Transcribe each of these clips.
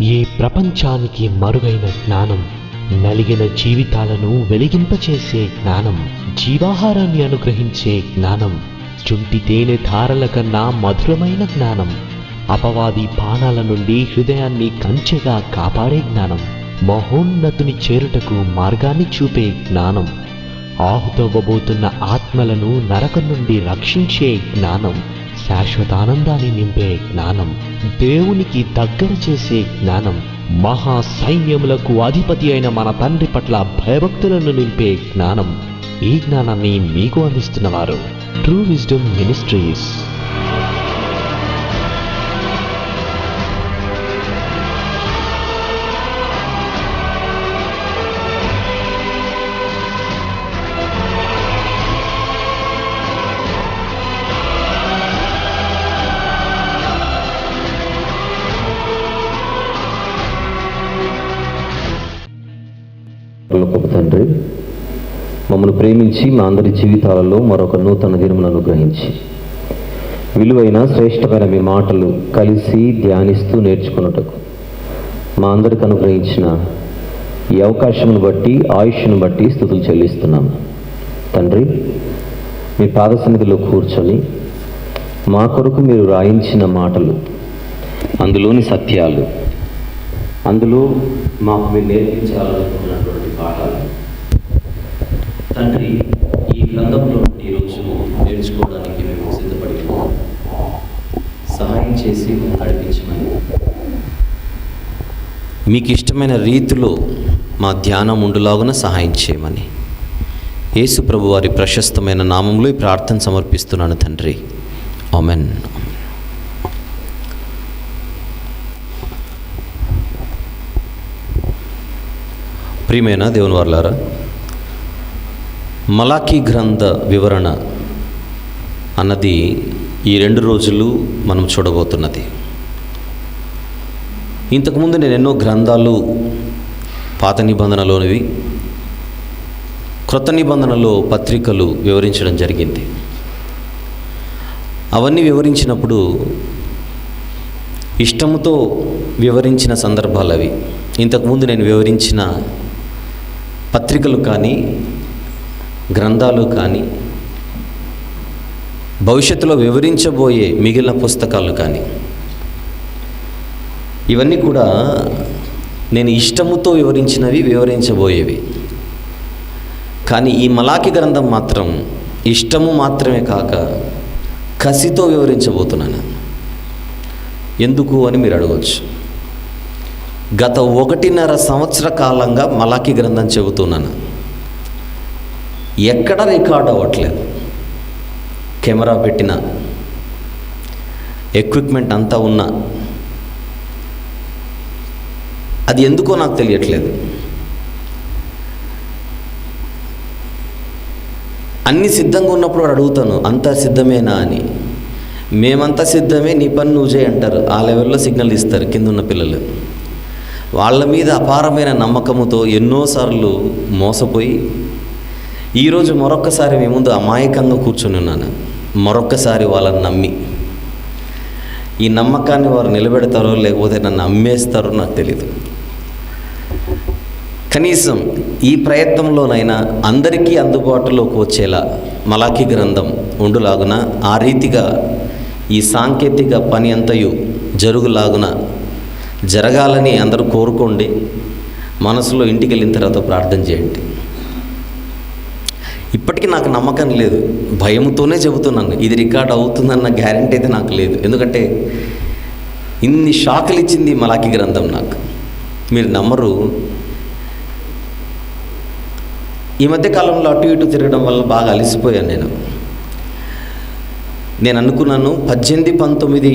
ఈ ప్రపంచానికి మరుగైన జ్ఞానం, నలిగిన జీవితాలను వెలిగింపచేసే జ్ఞానం, జీవాహారాన్ని అనుగ్రహించే జ్ఞానం, చుంటి తేనె ధారల కన్నా మధురమైన జ్ఞానం, అపవాది బాణాల నుండి హృదయాన్ని కంచెగా కాపాడే జ్ఞానం, మహోన్నతుని చేరుటకు మార్గాన్ని చూపే జ్ఞానం, ఆహుతవ్వబోతున్న ఆత్మలను నరకం నుండి రక్షించే జ్ఞానం, శాశ్వతానందాన్ని నింపే జ్ఞానం, దేవునికి దగ్గర చేసే జ్ఞానం, మహా సైన్యములకు అధిపతి అయిన మన తండ్రి పట్ల భయభక్తులను నింపే జ్ఞానం. ఈ జ్ఞానాన్ని మీకు అందిస్తున్నవారు ట్రూ విజ్డమ్ మినిస్ట్రీస్. గొప్ప తండ్రి, మమ్మల్ని ప్రేమించి మా అందరి జీవితాలలో మరొక నూతన దినమును అనుగ్రహించి విలువైన శ్రేష్టమైన మీ మాటలు కలిసి ధ్యానిస్తూ నేర్చుకున్నటకు మా అందరికి అనుగ్రహించిన ఈ అవకాశమును బట్టి, ఆయుష్ను బట్టి స్తుతులు చెల్లిస్తున్నాము. తండ్రి, మీ పాద సన్నిధిలో కూర్చొని మా కొరకు మీరు రాయించిన మాటలు, అందులోని సత్యాలు, అందులో మాకు మీరు నేర్పించాలనుకున్నటువంటి పాఠాలు, తండ్రి, ఈ గ్రంథంలో ఈరోజు నేర్చుకోవడానికి మేము సిద్ధపడి సహాయం చేసి నడిపించమని, మీకు ఇష్టమైన రీతిలో మా ధ్యానం ఉండులాగున సహాయం చేయమని యేసు ప్రభు వారి ప్రశస్తమైన నామంలో ఈ ప్రార్థన సమర్పిస్తున్నాను తండ్రి. ఆమెన్. ప్రియమైన దేవుని వారలారా, మలాకీ గ్రంథ వివరణ అన్నది ఈ 2 రోజులు మనం చూడబోతున్నది. ఇంతకుముందు నేను ఎన్నో గ్రంథాలు పాత నిబంధనలోనివి, క్రొత్త నిబంధనలో పత్రికలు వివరించడం జరిగింది. అవన్నీ వివరించినప్పుడు ఇష్టముతో వివరించిన సందర్భాలు అవి. ఇంతకుముందు నేను వివరించిన పత్రికలు కానీ, గ్రంథాలు కానీ, భవిష్యత్తులో వివరించబోయే మిగిలిన పుస్తకాలు కానీ, ఇవన్నీ కూడా నేను ఇష్టముతో వివరించినవి, వివరించబోయేవి. కానీ ఈ మలాకి గ్రంథం మాత్రం ఇష్టము మాత్రమే కాక కసితో వివరించబోతున్నాను. ఎందుకు అని మీరు అడగవచ్చు. గత 1.5 సంవత్సర కాలంగా మలాకి గ్రంథం చెబుతున్నాను. ఎక్కడ రికార్డ్ అవ్వట్లేదు. కెమెరా పెట్టిన, ఎక్విప్మెంట్ అంతా ఉన్నా, అది ఎందుకో నాకు తెలియట్లేదు. అన్నీ సిద్ధంగా ఉన్నప్పుడు అడుగుతాను, అంతా సిద్ధమేనా అని. మేమంతా సిద్ధమే, నీ పని నువ్వు చేయి అంటారు. ఆ లెవెల్లో సిగ్నల్ ఇస్తారు కింద ఉన్న పిల్లలు. వాళ్ళ మీద అపారమైన నమ్మకముతో ఎన్నోసార్లు మోసపోయి ఈరోజు మరొక్కసారి మీ ముందు అమాయకంగా కూర్చొని ఉన్నాను. మరొక్కసారి వాళ్ళని నమ్మి, ఈ నమ్మకాన్ని వారు నిలబెడతారో లేకపోతే నన్ను అమ్మేస్తారో నాకు తెలీదు. కనీసం ఈ ప్రయత్నంలోనైనా అందరికీ అందుబాటులోకి వచ్చేలా మలాకి గ్రంథం ఉండులాగున, ఆ రీతిగా ఈ సాంకేతిక పని అంతయు జరుగులాగున జరగాలని అందరూ కోరుకోండి. మనసులో ఇంటికి వెళ్ళిన తర్వాత ప్రార్థన చేయండి. ఇప్పటికీ నాకు నమ్మకం లేదు, భయంతోనే చెబుతున్నాను. ఇది రికార్డ్ అవుతుందన్న గ్యారెంటీ అయితే నాకు లేదు. ఎందుకంటే ఇన్ని షాకులు ఇచ్చింది మలాకి గ్రంథం నాకు. మీరు నమ్మరు. ఈ మధ్య కాలంలో అటు ఇటు తిరగడం వల్ల బాగా అలసిపోయాను నేను అనుకున్నాను 18, 19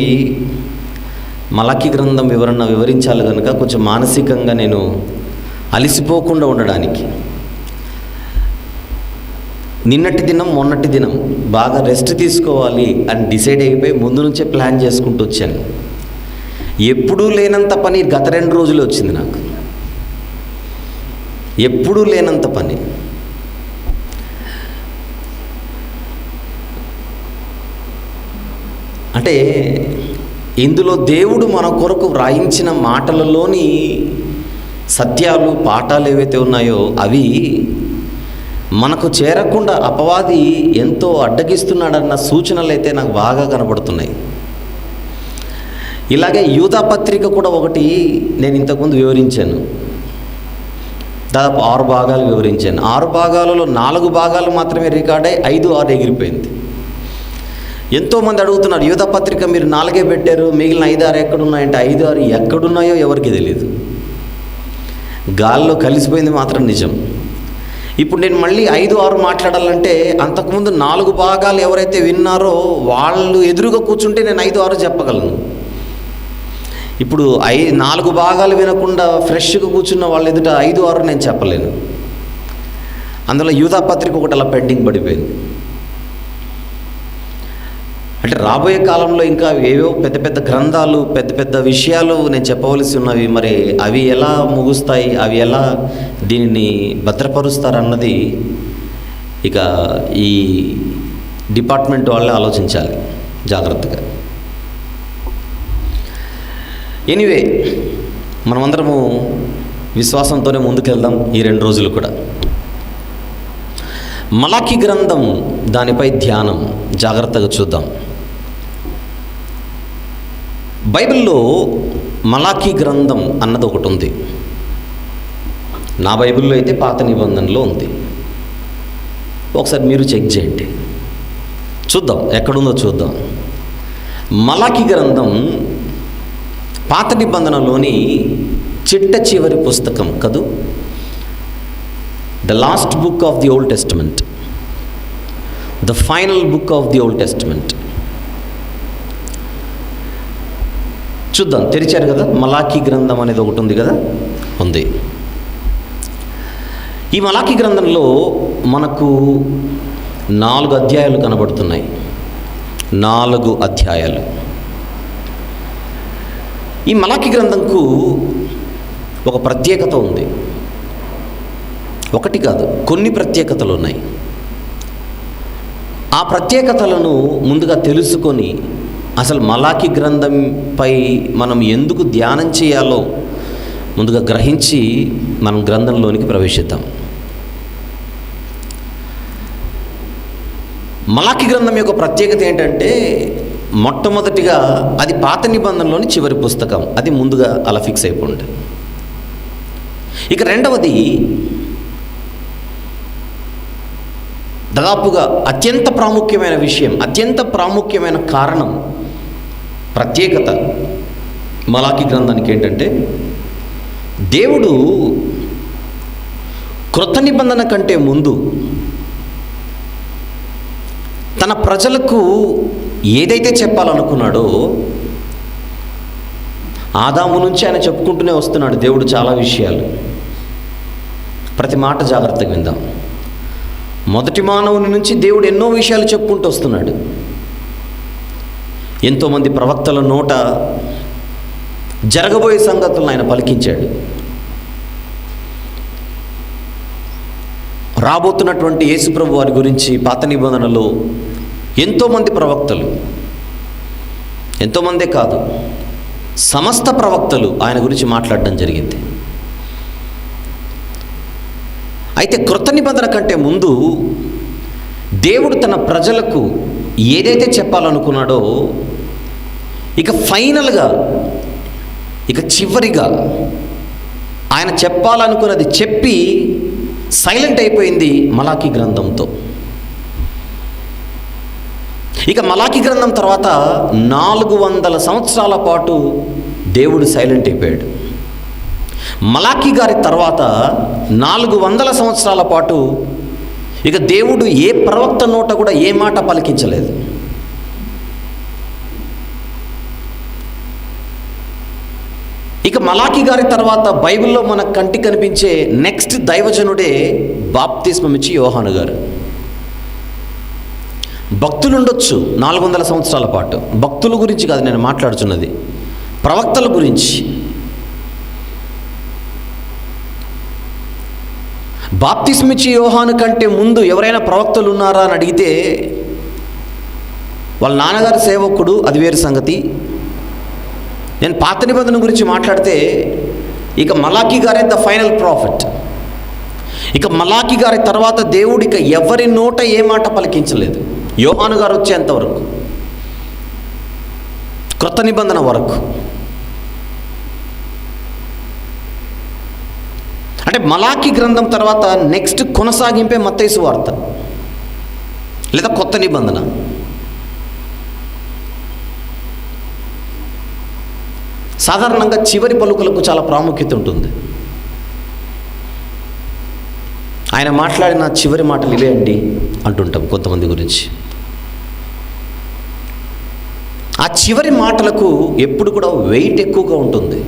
మలాకి గ్రంథం వివరణ వివరించాలి కనుక కొంచెం మానసికంగా నేను అలసిపోకుండా ఉండడానికి నిన్నటి దినం, మొన్నటి దినం బాగా రెస్ట్ తీసుకోవాలి అని డిసైడ్ అయిపోయి ముందు నుంచే ప్లాన్ చేసుకుంటూ వచ్చాను. ఎప్పుడూ లేనంత పని గత 2 రోజులు వచ్చింది నాకు. ఎప్పుడూ లేనంత పని. అంటే ఇందులో దేవుడు మన కొరకు వ్రాయించిన మాటలలోని సత్యాలు, పాఠాలు ఏవైతే ఉన్నాయో అవి మనకు చేరకుండా అపవాది ఎంతో అడ్డగిస్తున్నాడన్న సూచనలు అయితే నాకు బాగా కనబడుతున్నాయి. ఇలాగే యూదా పత్రిక కూడా ఒకటి నేను ఇంతకుముందు వివరించాను. దాదాపు 6 భాగాలు వివరించాను. 6 భాగాలలో 4 భాగాలు మాత్రమే రికార్డ్ అయ్యి 5, 6 ఎగిరిపోయింది. ఎంతోమంది అడుగుతున్నారు, యూదా పత్రిక మీరు 4 పెట్టారు, మిగిలిన 5, 6 ఎక్కడున్నాయంటే 5, 6 ఎక్కడున్నాయో ఎవరికి తెలియదు. గాల్లో కలిసిపోయింది మాత్రం నిజం. ఇప్పుడు నేను మళ్ళీ 5, 6 మాట్లాడాలంటే అంతకుముందు 4 భాగాలు ఎవరైతే విన్నారో వాళ్ళు ఎదురుగా కూర్చుంటే నేను 5, 6 చెప్పగలను. ఇప్పుడు 4 భాగాలు వినకుండా ఫ్రెష్గా కూర్చున్న వాళ్ళ ఎదుట 5, 6 నేను చెప్పలేను. అందులో యూదా పత్రిక ఒకటి అలా పెండింగ్ పడిపోయింది. అంటే రాబోయే కాలంలో ఇంకా ఏవో పెద్ద పెద్ద గ్రంథాలు, పెద్ద పెద్ద విషయాలు నేను చెప్పవలసి ఉన్నవి. మరి అవి ఎలా ముగుస్తాయి, అవి ఎలా దీనిని భద్రపరుస్తారన్నది ఇక ఈ డిపార్ట్మెంట్ వాళ్ళే ఆలోచించాలి జాగ్రత్తగా. ఎనీవే, మనమందరము విశ్వాసంతోనే ముందుకెళ్దాం ఈ 2 రోజులు కూడా. మలాకి గ్రంథం, దానిపై ధ్యానం జాగ్రత్తగా చూద్దాం. బైబిల్లో మలాకి గ్రంథం అన్నది ఒకటి ఉంది. నా బైబిల్లో అయితే పాత నిబంధనలో ఉంది. ఒకసారి మీరు చెక్ చేయండి, చూద్దాం ఎక్కడుందో చూద్దాం. మలాకి గ్రంథం పాత నిబంధనలోని చిట్ట చివరి పుస్తకం కదూ. The last book of the old testament, the final book of the old testament. చూద్దాం, తెరిచారు కదా, మలాకి గ్రంథం అనేది ఒకటి ఉంది కదా, ఉంది. ఈ మలాకి గ్రంథంలో మనకు 4 అధ్యాయాలు కనబడుతున్నాయి. 4 అధ్యాయాలు. ఈ మలాకి గ్రంథంకు ఒక ప్రత్యేకత ఉంది. ఒకటి కాదు, కొన్ని ప్రత్యేకతలు ఉన్నాయి. ఆ ప్రత్యేకతలను ముందుగా తెలుసుకొని అసలు మలాకి గ్రంథంపై మనం ఎందుకు ధ్యానం చేయాలో ముందుగా గ్రహించి మనం గ్రంథంలోనికి ప్రవేశిద్దాం. మలాకి గ్రంథం యొక్క ప్రత్యేకత ఏంటంటే, మొట్టమొదటిగా అది పాత నిబంధనలోని చివరి పుస్తకం. అది ముందుగా అలా ఫిక్స్ అయిపోండి. ఇక రెండవది, దాదాపుగా అత్యంత ప్రాముఖ్యమైన విషయం, అత్యంత ప్రాముఖ్యమైన కారణం, ప్రత్యేకత మలాకి గ్రంథానికి ఏంటంటే, దేవుడు క్రొత్త నిబంధన కంటే ముందు తన ప్రజలకు ఏదైతే చెప్పాలనుకున్నాడో ఆదాము నుంచి ఆయన చెప్పుకుంటూనే వస్తున్నాడు దేవుడు చాలా విషయాలు. ప్రతి మాట జాగ్రత్తగా విందాం. మొదటి మానవుని నుంచి దేవుడు ఎన్నో విషయాలు చెప్పుకుంటూ వస్తున్నాడు. ఎంతోమంది ప్రవక్తల నోట జరగబోయే సంగతులను ఆయన పలికించాడు. రాబోతున్నటువంటి యేసుప్రభు వారి గురించి పాత నిబంధనలో ఎంతోమంది ప్రవక్తలు, ఎంతోమందే కాదు, సమస్త ప్రవక్తలు ఆయన గురించి మాట్లాడడం జరిగింది. అయితే క్రొత్త నిబంధన కంటే ముందు దేవుడు తన ప్రజలకు ఏదైతే చెప్పాలనుకున్నాడో, ఇక ఫైనల్గా, ఇక చివరిగా ఆయన చెప్పాలనుకున్నది చెప్పి సైలెంట్ అయిపోయింది మలాకి గ్రంథంతో. ఇక మలాకి గ్రంథం తర్వాత 400 సంవత్సరాల పాటు దేవుడు సైలెంట్ అయిపోయాడు. మలాకి గారి తర్వాత 400 సంవత్సరాల పాటు ఇక దేవుడు ఏ ప్రవక్త నోట కూడా ఏ మాట పలికించలేదు. ఇక మలాకి గారి తర్వాత బైబిల్లో మన కంటికి కనిపించే నెక్స్ట్ దైవజనుడే బాప్తిస్మం ఇచ్చి యోహాను గారు. భక్తులు ఉండొచ్చు 400 సంవత్సరాల పాటు. భక్తుల గురించి కాదు నేను మాట్లాడుతున్నది, ప్రవక్తల గురించి. బాప్తిస్మిచ్చి యోహాను కంటే ముందు ఎవరైనా ప్రవక్తలు ఉన్నారా అని అడిగితే వాళ్ళ నాన్నగారి సేవకుడు, అది వేరు సంగతి. నేను పాత నిబంధన గురించి మాట్లాడితే ఇక మలాకీ గారే ద ఫైనల్ ప్రాఫిట్. ఇక మలాకీ గారి తర్వాత దేవుడు ఇక ఎవరి నోట ఏ మాట పలికించలేదు. యోహాను గారు వచ్చేంతవరకు, క్రొత్త నిబంధన వరకు. అంటే మలాకీ గ్రంథం తర్వాత నెక్స్ట్ కొనసాగింపే మత్తయి సువార్త లేదా కొత్త నిబంధన. సాధారణంగా చివరి పలుకులకు చాలా ప్రాముఖ్యత ఉంటుంది. ఆయన మాట్లాడిన చివరి మాటలు ఇవే అండి అంటుంటాం కొంతమంది గురించి. ఆ చివరి మాటలకు ఎప్పుడు కూడా వెయిట్ ఎక్కువగా ఉంటుంది.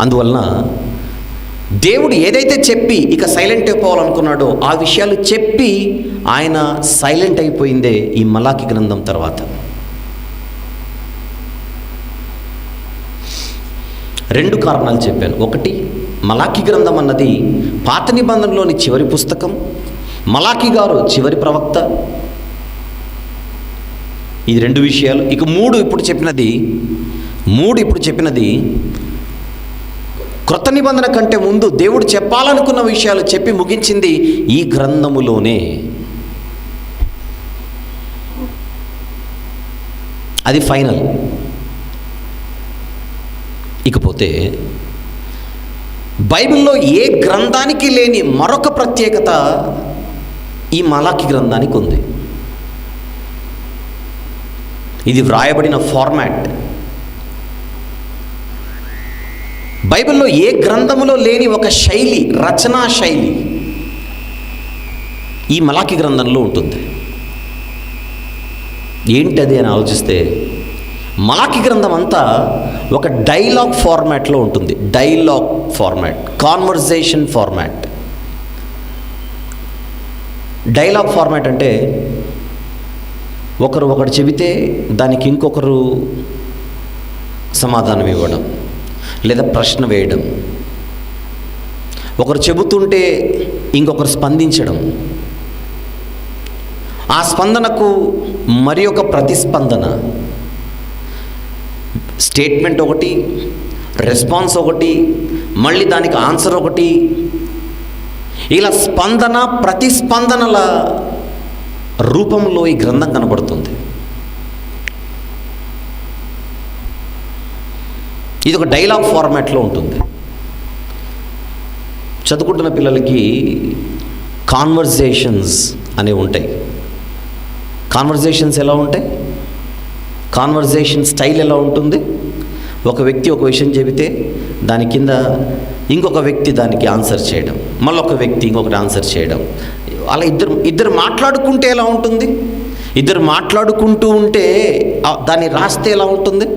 అందువలన దేవుడు ఏదైతే చెప్పి ఇక సైలెంట్ అయిపోవాలనుకున్నాడో ఆ విషయాలు చెప్పి ఆయన సైలెంట్ అయిపోయిందే ఈ మలాకీ గ్రంథం తర్వాత. రెండు కారణాలు చెప్పాను. ఒకటి, మలాకీ గ్రంథం అన్నది పాత నిబంధనలోని చివరి పుస్తకం, మలాకీ గారు చివరి ప్రవక్త. ఇది రెండు విషయాలు. ఇక మూడు ఇప్పుడు చెప్పినది క్రొత్త నిబంధన కంటే ముందు దేవుడు చెప్పాలనుకున్న విషయాలు చెప్పి ముగించింది ఈ గ్రంథములోనే. అది ఫైనల్. ఇకపోతే బైబిల్లో ఏ గ్రంథానికి లేని మరొక ప్రత్యేకత ఈ మలాకీ గ్రంథానికి ఉంది. ఇది వ్రాయబడిన ఫార్మాట్. బైబిల్లో ఏ గ్రంథములో లేని ఒక శైలి, రచనా శైలి ఈ మలాకీ గ్రంథంలో ఉంటుంది. ఏంటది అని ఆలోచిస్తే మలాకీ గ్రంథం అంతా ఒక డైలాగ్ ఫార్మాట్లో ఉంటుంది. Dialogue format, conversation format. Dialogue format అంటే ఒకరు చెబితే దానికి ఇంకొకరు సమాధానం ఇవ్వడం లేదా ప్రశ్న వేయడం, ఒకరు చెబుతుంటే ఇంకొకరు స్పందించడం, ఆ స్పందనకు మరి ఒక ప్రతిస్పందన, స్టేట్మెంట్ ఒకటి, రెస్పాన్స్ ఒకటి, మళ్ళీ దానికి ఆన్సర్ ఒకటి. ఇలా స్పందన ప్రతిస్పందనల రూపంలో ఈ గ్రంథం కనబడుతుంది. ఇది ఒక డైలాగ్ ఫార్మాట్లో ఉంటుంది. చదువుకుంటున్న పిల్లలకి కాన్వర్జేషన్స్ అనేవి ఉంటాయి. కాన్వర్జేషన్స్ ఎలా ఉంటాయి? కాన్వర్జేషన్ స్టైల్ ఎలా ఉంటుంది? ఒక వ్యక్తి ఒక విషయం చెబితే దాని కింద ఇంకొక వ్యక్తి దానికి ఆన్సర్ చేయడం, మళ్ళీ ఒక వ్యక్తి ఇంకొకటి ఆన్సర్ చేయడం. అలా ఇద్దరు మాట్లాడుకుంటే ఎలా ఉంటుంది? ఇద్దరు మాట్లాడుకుంటూ ఉంటే దాన్ని రాస్తే ఎలా ఉంటుంది?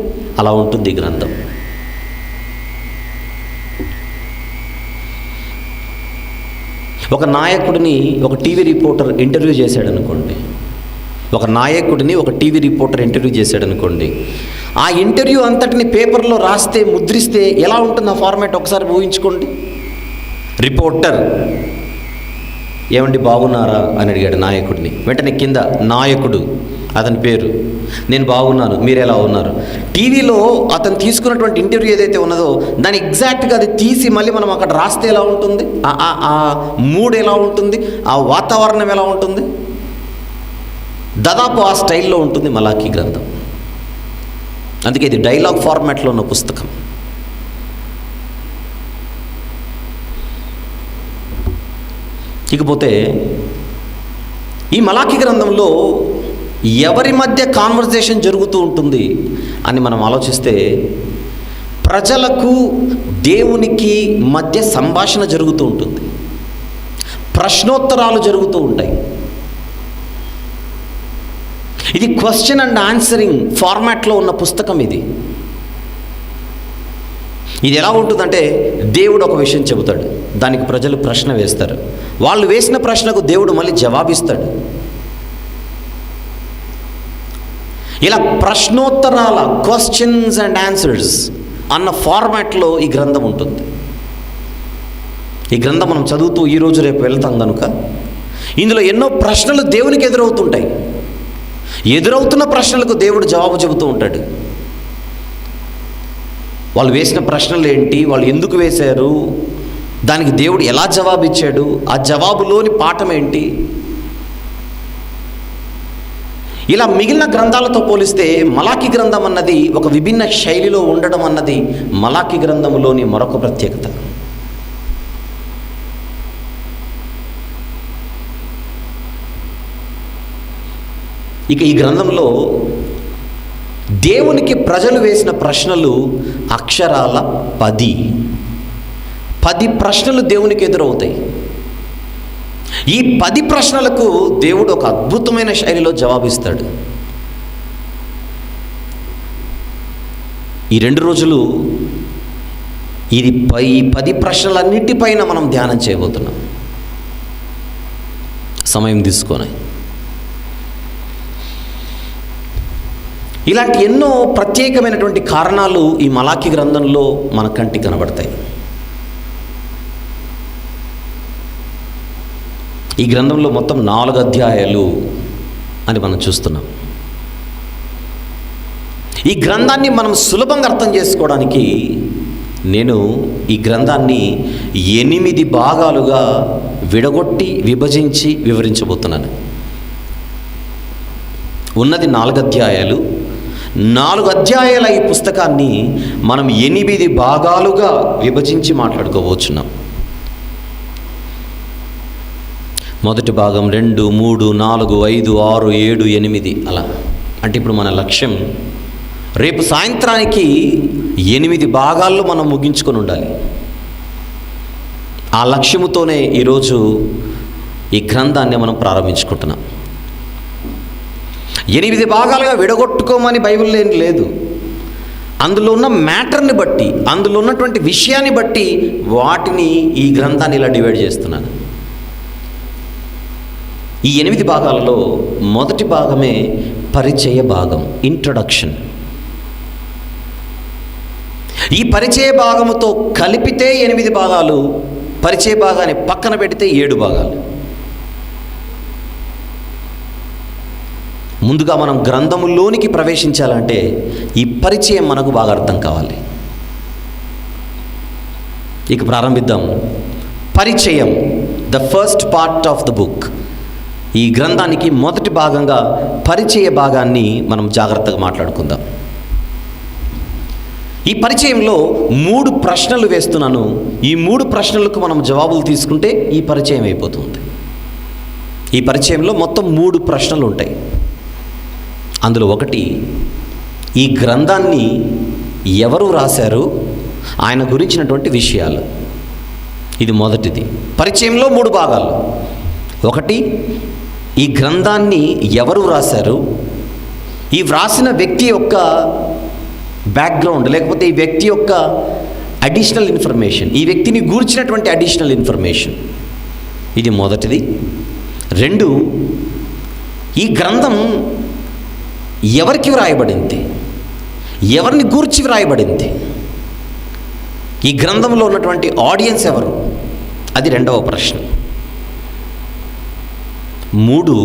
అలా ఉంటుంది ఈ గ్రంథం. ఒక నాయకుడిని ఒక టీవీ రిపోర్టర్ ఇంటర్వ్యూ చేశాడు అనుకోండి. ఆ ఇంటర్వ్యూ అంతటిని పేపర్లో రాస్తే, ముద్రిస్తే ఎలా ఉంటుంది ఆ ఫార్మాట్ ఒకసారి ఊహించుకోండి. రిపోర్టర్, ఏమండి బాగున్నారా అని అడిగాడు నాయకుడిని. వెంటనే కింద నాయకుడు, అతని పేరు, నేను బాగున్నాను, మీరు ఎలా ఉన్నారు. టీవీలో అతను తీసుకున్నటువంటి ఇంటర్వ్యూ ఏదైతే ఉన్నదో దాన్ని ఎగ్జాక్ట్గా అది తీసి మళ్ళీ మనం అక్కడ రాస్తే ఎలా ఉంటుంది? ఆ మూడ్ ఎలా ఉంటుంది? ఆ వాతావరణం ఎలా ఉంటుంది? దాదాపు ఆ స్టైల్లో ఉంటుంది మలాకీ గ్రంథం. అందుకే ఇది డైలాగ్ ఫార్మాట్లో ఉన్న పుస్తకం. ఇకపోతే ఈ మలాకీ గ్రంథంలో ఎవరి మధ్య కాన్వర్జేషన్ జరుగుతూ ఉంటుంది అని మనం ఆలోచిస్తే, ప్రజలకు దేవునికి మధ్య సంభాషణ జరుగుతూ ఉంటుంది, ప్రశ్నోత్తరాలు జరుగుతూ ఉంటాయి. ఇది క్వశ్చన్ అండ్ ఆన్సరింగ్ ఫార్మాట్లో ఉన్న పుస్తకం. ఇది ఎలా ఉంటుందంటే, దేవుడు ఒక విషయం చెబుతాడు, దానికి ప్రజలు ప్రశ్న వేస్తారు, వాళ్ళు వేసిన ప్రశ్నకు దేవుడు మళ్ళీ జవాబిస్తాడు. ఇలా ప్రశ్నోత్తరాల, క్వశ్చన్స్ అండ్ ఆన్సర్స్ అన్న ఫార్మాట్లో ఈ గ్రంథం ఉంటుంది. ఈ గ్రంథం మనం చదువుతూ ఈరోజు రేపు వెళ్తాం కనుక ఇందులో ఎన్నో ప్రశ్నలు దేవునికి ఎదురవుతుంటాయి. ఎదురవుతున్న ప్రశ్నలకు దేవుడు జవాబు చెబుతూ ఉంటాడు. వాళ్ళు వేసిన ప్రశ్నలు ఏంటి, వాళ్ళు ఎందుకు వేశారు, దానికి దేవుడు ఎలా జవాబు ఇచ్చాడు, ఆ జవాబులోని పాఠం ఏంటి. ఇలా మిగిలిన గ్రంథాలతో పోలిస్తే మలాకి గ్రంథం అన్నది ఒక విభిన్న శైలిలో ఉండడం అన్నది మలాకి గ్రంథములోని మరొక ప్రత్యేకత. ఇక ఈ గ్రంథంలో దేవునికి ప్రజలు వేసిన ప్రశ్నలు అక్షరాల 10 ప్రశ్నలు దేవునికి ఎదురవుతాయి. ఈ 10 ప్రశ్నలకు దేవుడు ఒక అద్భుతమైన శైలిలో జవాబిస్తాడు. ఈ 2 రోజులు ఈ 10 ప్రశ్నలన్నిటిపైన మనం ధ్యానం చేయబోతున్నాం, సమయం తీసుకొని. ఇలాంటి ఎన్నో ప్రత్యేకమైనటువంటి కారణాలు ఈ మలాకి గ్రంథంలో మన కంటికి కనబడతాయి. ఈ గ్రంథంలో మొత్తం 4 అధ్యాయాలు అని మనం చూస్తున్నాం. ఈ గ్రంథాన్ని మనం సులభంగా అర్థం చేసుకోవడానికి నేను ఈ గ్రంథాన్ని 8 భాగాలుగా విడగొట్టి విభజించి వివరించబోతున్నాను. ఉన్నది 4 అధ్యాయాలు. 4 అధ్యాయాల ఈ పుస్తకాన్ని మనం 8 భాగాలుగా విభజించి మాట్లాడుకోబోతున్నాం. మొదటి భాగం 2, 3, 4, 5, 6, 7, 8 అలా. అంటే ఇప్పుడు మన లక్ష్యం రేపు సాయంత్రానికి 8 భాగాల్లో మనం ముగించుకొని ఉండాలి. ఆ లక్ష్యముతోనే ఈరోజు ఈ గ్రంథాన్ని మనం ప్రారంభించుకుంటున్నాం. 8 భాగాలుగా విడగొట్టుకోమని బైబిల్లో ఏం లేదు. అందులో ఉన్న మ్యాటర్ని బట్టి, అందులో ఉన్నటువంటి విషయాన్ని బట్టి వాటిని ఈ గ్రంథాన్ని ఇలా డివైడ్ చేస్తున్నాను. ఈ 8 భాగాలలో మొదటి భాగమే పరిచయ భాగం, ఇంట్రొడక్షన్. ఈ పరిచయ భాగముతో కలిపితే 8 భాగాలు, పరిచయ భాగాన్ని పక్కన పెడితే 7 భాగాలు. ముందుగా మనం గ్రంథములోనికి ప్రవేశించాలంటే ఈ పరిచయం మనకు బాగా అర్థం కావాలి. ఇక ప్రారంభిద్దాం. పరిచయం, the first part of the book. ఈ గ్రంథానికి మొదటి భాగంగా పరిచయ భాగాన్ని మనం జాగ్రత్తగా మాట్లాడుకుందాం. ఈ పరిచయంలో 3 ప్రశ్నలు వేస్తున్నాను. ఈ 3 ప్రశ్నలకు మనం జవాబులు తీసుకుంటే ఈ పరిచయం అయిపోతుంది. ఈ పరిచయంలో మొత్తం 3 ప్రశ్నలు ఉంటాయి. అందులో ఒకటి, ఈ గ్రంథాన్ని ఎవరు రాశారు, ఆయన గురించినటువంటి విషయాలు. ఇది మొదటిది. పరిచయంలో 3 భాగాలు. ఒకటి, ఈ గ్రంథాన్ని ఎవరు రాశారు, ఈ వ్రాసిన వ్యక్తి యొక్క బ్యాక్గ్రౌండ్, లేకపోతే ఈ వ్యక్తి యొక్క అడిషనల్ ఇన్ఫర్మేషన్, ఈ వ్యక్తిని గూర్చినటువంటి అడిషనల్ ఇన్ఫర్మేషన్. ఇది మొదటిది. 2, ఈ గ్రంథం ఎవరికి వ్రాయబడింది, ఎవరిని గూర్చి వ్రాయబడింది, ఈ గ్రంథంలో ఉన్నటువంటి ఆడియన్స్ ఎవరు, అది 2వ ప్రశ్న. 3,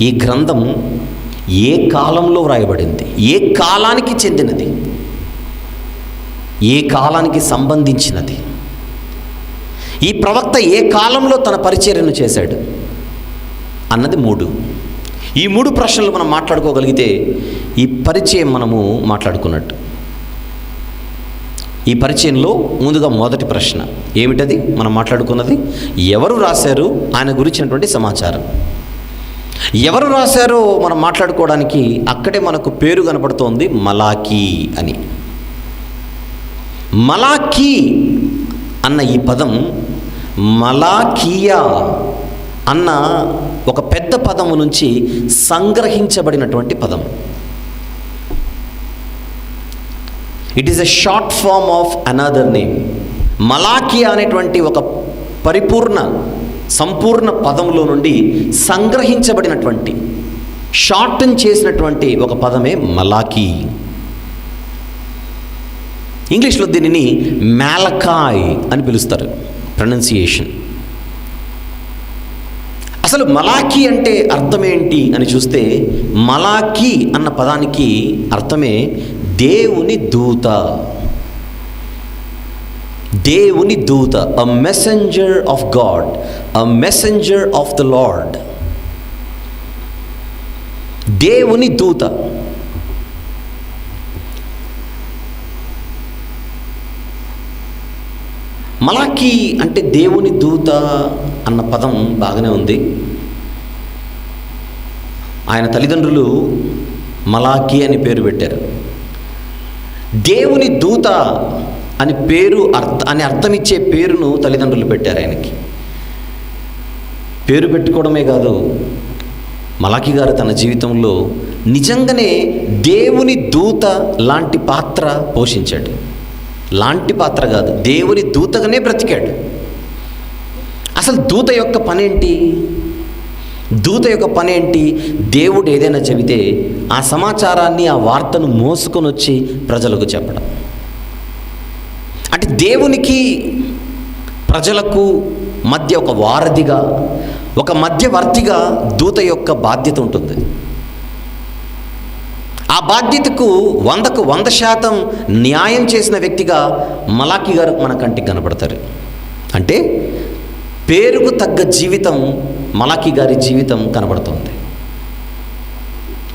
ఈ గ్రంథం ఏ కాలంలో వ్రాయబడింది, ఏ కాలానికి చెందినది, ఏ కాలానికి సంబంధించినది, ఈ ప్రవక్త ఏ కాలంలో తన పరిచర్యను చేశాడు అన్నది 3. ఈ 3 ప్రశ్నలు మనం మాట్లాడుకోగలిగితే ఈ పరిచయం మనము మాట్లాడుకున్నట్టు. ఈ పరిచయంలో ముందుగా మొదటి ప్రశ్న ఏమిటది? మనం మాట్లాడుకున్నది ఎవరు రాశారు, ఆయన గురించినటువంటి సమాచారం. ఎవరు రాశారో మనం మాట్లాడుకోవడానికి అక్కడే మనకు పేరు కనపడుతోంది, మలాకి అని. మలాకి అన్న ఈ పదం మలాకియా అన్న ఒక పెద్ద పదము నుంచి సంగ్రహించబడినటువంటి పదం. It is a short form of another name. మలాకియా అనేటువంటి ఒక సంపూర్ణ పదంలో నుండి సంగ్రహించబడినటువంటి, షార్టన్ చేసినటువంటి ఒక పదమే మలాకి. ఇంగ్లీష్లో దీనిని మాలకాయ్ అని పిలుస్తారు, ప్రొనౌన్సియేషన్. అసలు మలాకి అంటే అర్థం ఏంటి అని చూస్తే, మలాకి అన్న పదానికి అర్థమే దేవుని దూత. దేవుని దూత, a messenger of God, a messenger of the lord. దేవుని దూత. మలాకి అంటే దేవుని దూత అన్న పదం బాగానే ఉంది. ఆయన తల్లిదండ్రులు మలాకి అని పేరు పెట్టారు. దేవుని దూత అని పేరు అని అర్థమిచ్చే పేరును తల్లిదండ్రులు పెట్టారు ఆయనకి. పేరు పెట్టుకోవడమే కాదు, మలాకి గారు తన జీవితంలో నిజంగానే దేవుని దూత లాంటి పాత్ర పోషించాడు. లాంటి పాత్ర కాదు, దేవుని దూతగానే బ్రతికాడు. అసలు దూత యొక్క పనేంటి? దూత యొక్క పనేంటి? దేవుడు ఏదైనా చెబితే ఆ సమాచారాన్ని, ఆ వార్తను మోసుకొని వచ్చి ప్రజలకు చెప్పడం. అంటే దేవునికి ప్రజలకు మధ్య ఒక వారధిగా, ఒక మధ్యవర్తిగా దూత యొక్క బాధ్యత ఉంటుంది. ఆ బాధ్యతకు 100కు 100% న్యాయం చేసిన వ్యక్తిగా మలాకి గారు మన కంటికి కనపడతారు. అంటే పేరుకు తగ్గ జీవితం మలాకి గారి జీవితం కనబడుతుంది.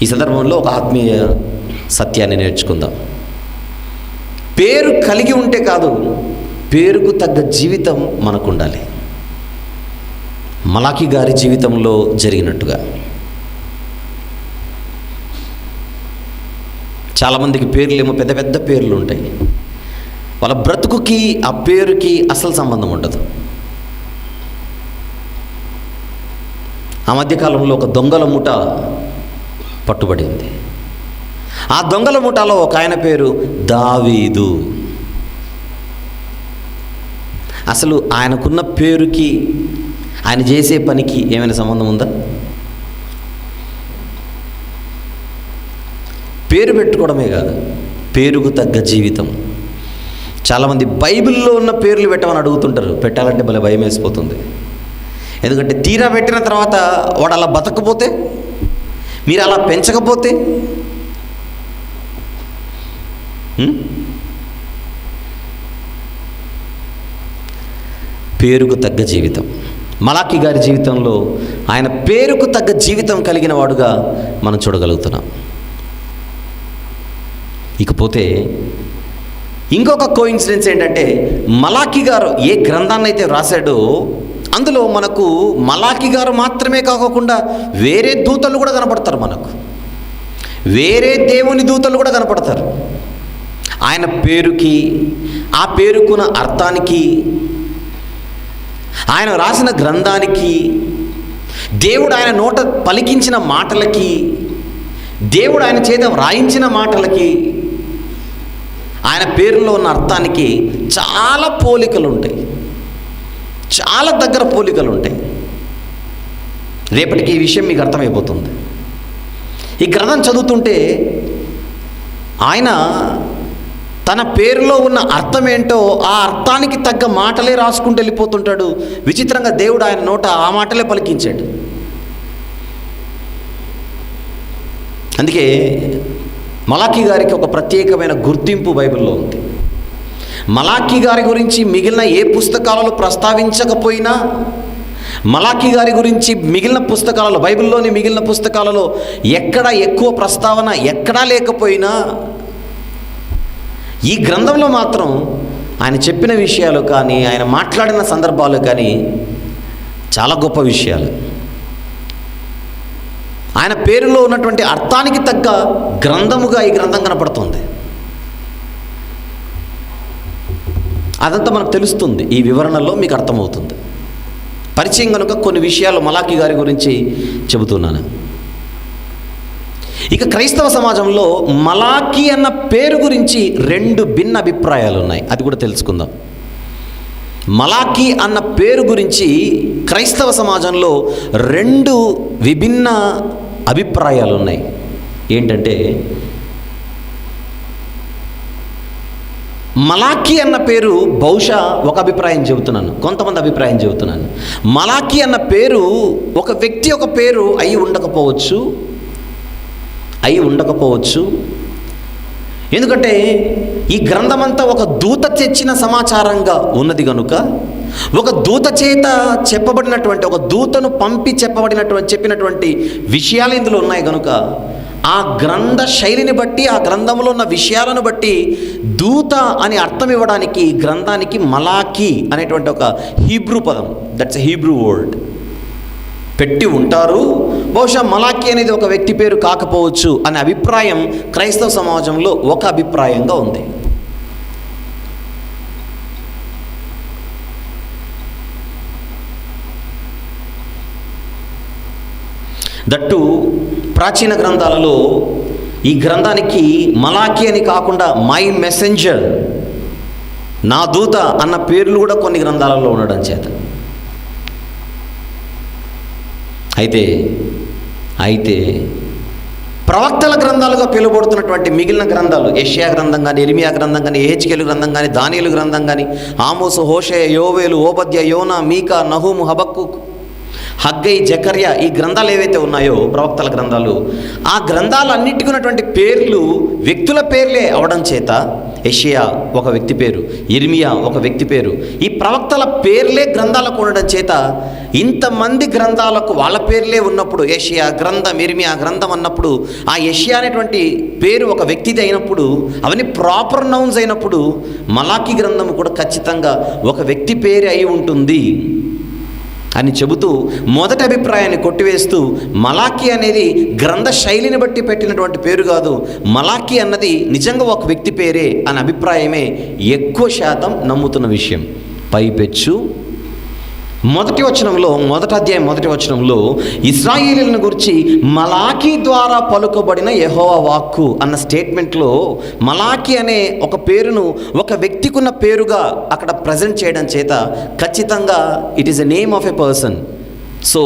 ఈ సందర్భంలో ఒక ఆత్మీయ సత్యాన్ని నేర్చుకుందాం. పేరు కలిగి ఉంటే కాదు, పేరుకు తగ్గ జీవితం మనకు ఉండాలి. మలాకి గారి జీవితంలో జరిగినట్టుగా. చాలామందికి పేర్లేమో పెద్ద పెద్ద పేర్లు ఉంటాయి. వాళ్ళ బ్రతుకుకి ఆ పేరుకి అసలు సంబంధం ఉండదు. ఆ మధ్యకాలంలో ఒక దొంగల ముఠ పట్టుబడింది. ఆ దొంగల ముఠాలో ఒక ఆయన పేరు దావీదు. అసలు ఆయనకున్న పేరుకి, ఆయన చేసే పనికి ఏమైనా సంబంధం ఉందా? పేరు పెట్టుకోవడమే కాదు, పేరుకు తగ్గ జీవితం. చాలామంది బైబిల్లో ఉన్న పేర్లు పెట్టమని అడుగుతుంటారు. పెట్టాలంటే భలే భయం వేసిపోతుంది. ఎందుకంటే తీరా పెట్టిన తర్వాత వాడు అలా బతకపోతే, మీరు అలా పెంచకపోతే, పేరుకు తగ్గ జీవితం. మలాకి గారి జీవితంలో ఆయన పేరుకు తగ్గ జీవితం కలిగిన వాడుగా మనం చూడగలుగుతున్నాం. ఇకపోతే ఇంకొక కోఇన్సిడెన్స్ ఏంటంటే, మలాకి గారు ఏ గ్రంథాన్ని అయితే రాశాడో అందులో మనకు మలాకి గారు మాత్రమే కాకుండా వేరే దూతలు కూడా కనపడతారు. మనకు వేరే దేవుని దూతలు కూడా కనపడతారు. ఆయన పేరుకి, ఆ పేరుకున్న అర్థానికి, ఆయన రాసిన గ్రంథానికి, దేవుడు ఆయన నోట పలికించిన మాటలకి, దేవుడు ఆయన చేత వ్రాయించిన మాటలకి, ఆయన పేరులో ఉన్న అర్థానికి చాలా పోలికలు ఉంటాయి. చాలా దగ్గర పోలికలు ఉంటాయి. రేపటికి ఈ విషయం మీకు అర్థమైపోతుంది. ఈ గ్రంథం చదువుతుంటే ఆయన తన పేరులో ఉన్న అర్థం ఏంటో ఆ అర్థానికి తగ్గ మాటలే రాసుకుంటూ వెళ్ళిపోతుంటాడు. విచిత్రంగా దేవుడు ఆయన నోట ఆ మాటలే పలికించాడు. అందుకే మలాకి గారికి ఒక ప్రత్యేకమైన గుర్తింపు బైబిల్లో ఉంది. మలాకి గారి గురించి మిగిలిన ఏ పుస్తకాలలో ప్రస్తావించకపోయినా, మలాకి గారి గురించి మిగిలిన పుస్తకాలలో, బైబిల్లోని మిగిలిన పుస్తకాలలో ఎక్కడ ఎక్కువ ప్రస్తావన ఎక్కడా లేకపోయినా, ఈ గ్రంథంలో మాత్రం ఆయన చెప్పిన విషయాలు కానీ, ఆయన మాట్లాడిన సందర్భాలు కానీ చాలా గొప్ప విషయాలు. ఆయన పేరులో ఉన్నటువంటి అర్థానికి తగ్గ గ్రంథముగా ఈ గ్రంథం కనపడుతుంది. అదంతా మనకు తెలుస్తుంది. ఈ వివరణలో మీకు అర్థమవుతుంది. పరిచయం కనుక కొన్ని విషయాలు మలాకి గారి గురించి చెబుతున్నాను. ఇక క్రైస్తవ సమాజంలో మలాకి అన్న పేరు గురించి 2 భిన్న అభిప్రాయాలు ఉన్నాయి. అది కూడా తెలుసుకుందాం. మలాకి అన్న పేరు గురించి క్రైస్తవ సమాజంలో 2 విభిన్న అభిప్రాయాలు ఉన్నాయి. ఏంటంటే, మలాకి అన్న పేరు బహుశా ఒక అభిప్రాయం చెబుతున్నాను, కొంతమంది అభిప్రాయం చెబుతున్నాను. మలాకి అన్న పేరు ఒక వ్యక్తి ఒక పేరు అయి ఉండకపోవచ్చు. ఎందుకంటే ఈ గ్రంథమంతా ఒక దూత తెచ్చిన సమాచారంగా ఉన్నది కనుక, ఒక దూత చేత చెప్పబడినటువంటి, ఒక దూతను పంపి చెప్పినటువంటి విషయాలు ఇందులో ఉన్నాయి కనుక, ఆ గ్రంథ శైలిని బట్టి, ఆ గ్రంథంలో ఉన్న విషయాలను బట్టి దూత అని అర్థం ఇవ్వడానికి గ్రంథానికి మలాకి అనేటువంటి ఒక హీబ్రూ పదం, దట్స్ ఎ హీబ్రూ వర్డ్ పెట్టి ఉంటారు. బహుశా మలాకి అనేది ఒక వ్యక్తి పేరు కాకపోవచ్చు అనే అభిప్రాయం క్రైస్తవ సమాజంలో ఒక అభిప్రాయంగా ఉంది. దట్టు ప్రాచీన గ్రంథాలలో ఈ గ్రంథానికి మలాకి అని కాకుండా మై మెసెంజర్, నా దూత అన్న పేర్లు కూడా కొన్ని గ్రంథాలలో ఉండడం చేత అయితే ప్రవక్తల గ్రంథాలుగా పిలువబడుతున్నటువంటి మిగిలిన గ్రంథాలు, యెషయా గ్రంథం కానీ, ఇర్మియా గ్రంథం కానీ, యెహెజ్కేలు గ్రంథం కానీ, దానియేలు గ్రంథం కానీ, ఆమోసు, హోషేయ, యోవేలు, ఓబద్య, యోనా, మీకా, నహూము, హబక్కూక్, హగ్గై, జకర్యా, ఈ గ్రంథాలు ఏవైతే ఉన్నాయో ప్రవక్తల గ్రంథాలు, ఆ గ్రంథాలన్నిటికీ ఉన్నటువంటి పేర్లు వ్యక్తుల పేర్లే అవడం చేత యెషయా ఒక వ్యక్తి పేరు, ఇర్మియా ఒక వ్యక్తి పేరు, ఈ ప్రవక్తల పేర్లే గ్రంథాలకు ఉండడం చేత ఇంతమంది గ్రంథాలకు వాళ్ళ పేర్లే ఉన్నప్పుడు, యెషయా గ్రంథం, ఇర్మియా గ్రంథం అన్నప్పుడు ఆ యెషయా అనేటువంటి పేరు ఒక వ్యక్తిది అయినప్పుడు, అవన్నీ ప్రాపర్ నౌన్స్ అయినప్పుడు మలాకి గ్రంథం కూడా ఖచ్చితంగా ఒక వ్యక్తి పేరే అయి ఉంటుంది అని చెబుతూ మొదటి అభిప్రాయాన్ని కొట్టివేస్తూ, మలాకి అనేది గ్రంథ శైలిని బట్టి పెట్టినటువంటి పేరు కాదు, మలాకి అన్నది నిజంగా ఒక వ్యక్తి పేరే అనే అభిప్రాయమే ఎక్కువ శాతం నమ్ముతున్న విషయం. పైపెచ్చు మొదటి అధ్యాయం మొదటి వచనంలో ఇశ్రాయేలీయులను గురించి మలాకి ద్వారా పలుకబడిన యెహోవా వాక్కు అన్న స్టేట్మెంట్లో మలాకి అనే ఒక పేరును ఒక వ్యక్తికి ఉన్న పేరుగా అక్కడ ప్రజెంట్ చేయడం చేత ఖచ్చితంగా it is a name of a person, so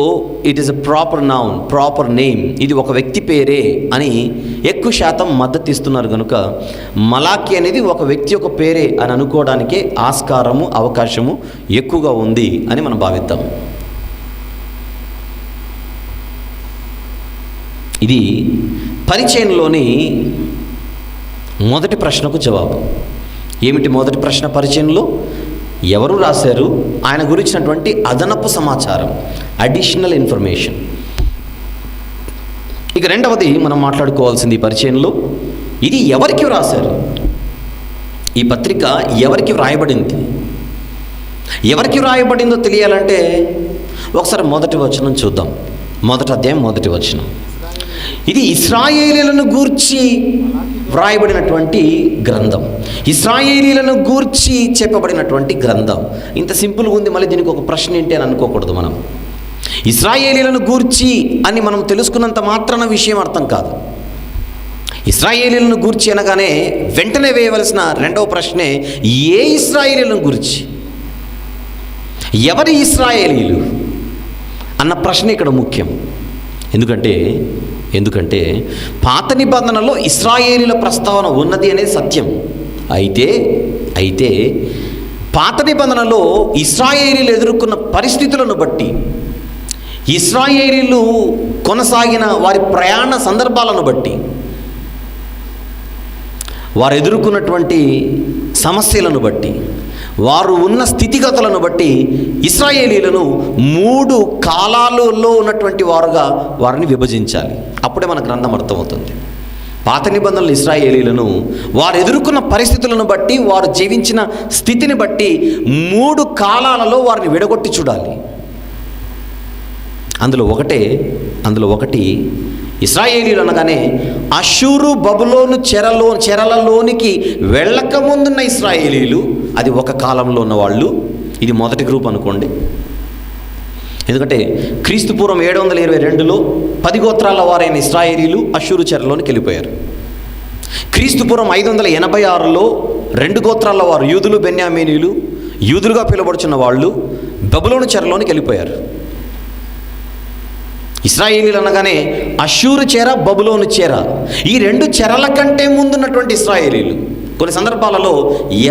it is a proper noun, proper name, ఇది ఒక వ్యక్తి పేరే అని ఎక్కువ శాతం మద్దతు ఇస్తున్నారు కనుక మలాకి అనేది ఒక వ్యక్తి ఒక పేరే అని అనుకోవడానికే ఆస్కారము, అవకాశము ఎక్కువగా ఉంది అని మనం భావిద్దాం. ఇది పరిచయంలోని మొదటి ప్రశ్నకు జవాబు. ఏమిటి మొదటి ప్రశ్న పరిచయంలో? ఎవరు రాశారు, ఆయన గురించినటువంటి అదనపు సమాచారం, అడిషనల్ ఇన్ఫర్మేషన్. ఇక రెండవది మనం మాట్లాడుకోవాల్సింది పరిచయంలో, ఇది ఎవరికి రాశారు, ఈ పత్రిక ఎవరికి వ్రాయబడింది. ఎవరికి వ్రాయబడిందో తెలియాలంటే ఒకసారి మొదటి వచనం చూద్దాం. మొదటి అధ్యాయం మొదటి వచనం. ఇది ఇశ్రాయేలీయులను గూర్చి వ్రాయబడినటువంటి గ్రంథం, ఇశ్రాయేలీయులను గూర్చి చెప్పబడినటువంటి గ్రంథం. ఇంత సింపుల్గా ఉంది, మళ్ళీ దీనికి ఒక ప్రశ్న ఏంటి అని అనుకోకూడదు. మనం ఇశ్రాయేలీయులను గూర్చి అని మనం తెలుసుకున్నంత మాత్రాన విషయం అర్థం కాదు. ఇశ్రాయేలీయులను గూర్చి అనగానే వెంటనే వేయవలసిన రెండవ ప్రశ్నే, ఏ ఇశ్రాయేలీయులను గురించి, ఎవరి ఇశ్రాయేలీయులు అన్న ప్రశ్న ఇక్కడ ముఖ్యం. ఎందుకంటే పాత నిబంధనలో ఇశ్రాయేలీల ప్రస్తావన ఉన్నది అనేది సత్యం. అయితే పాత నిబంధనలో ఇశ్రాయేలీలు ఎదుర్కొన్న పరిస్థితులను బట్టి, ఇశ్రాయేలీలు కొనసాగిన వారి ప్రయాణ సందర్భాలను బట్టి, వారు ఎదుర్కొన్నటువంటి సమస్యలను బట్టి, వారు ఉన్న స్థితిగతులను బట్టి ఇశ్రాయేలీలను 3 కాలాలలో ఉన్నటువంటి వారుగా వారిని విభజించాలి. అప్పుడే మన గ్రంథం అర్థమవుతుంది. పాత నిబంధనలు ఇశ్రాయేలీలను వారు ఎదుర్కొన్న పరిస్థితులను బట్టి, వారు జీవించిన స్థితిని బట్టి 3 కాలాలలో వారిని విడగొట్టి చూడాలి. అందులో ఒకటి ఇశ్రాయేలీలు అనగానే అష్షూరు బబులోను చెరలలోనికి వెళ్ళకముందున్న ఇశ్రాయేలీలు, అది ఒక కాలంలో ఉన్నవాళ్ళు. ఇది మొదటి గ్రూప్ అనుకోండి. ఎందుకంటే క్రీస్తుపూర్వం 722లో 10 గోత్రాల వారైన ఇశ్రాయేలీలు అష్షూరు చెరలోనికి వెళ్ళిపోయారు. క్రీస్తుపూర్వం 586లో 2 గోత్రాల వారు యూదులు, బెన్యామీనీలు, యూదులుగా పిలువబడుచున్న వాళ్ళు బబులోను చెరలోనికి వెళ్ళిపోయారు. ఇశ్రాయేలీలు అనగానే అష్షూరు చెర, బబులోను చెర, ఈ 2 చెరల కంటే ముందున్నటువంటి ఇశ్రాయేలీలు. కొన్ని సందర్భాలలో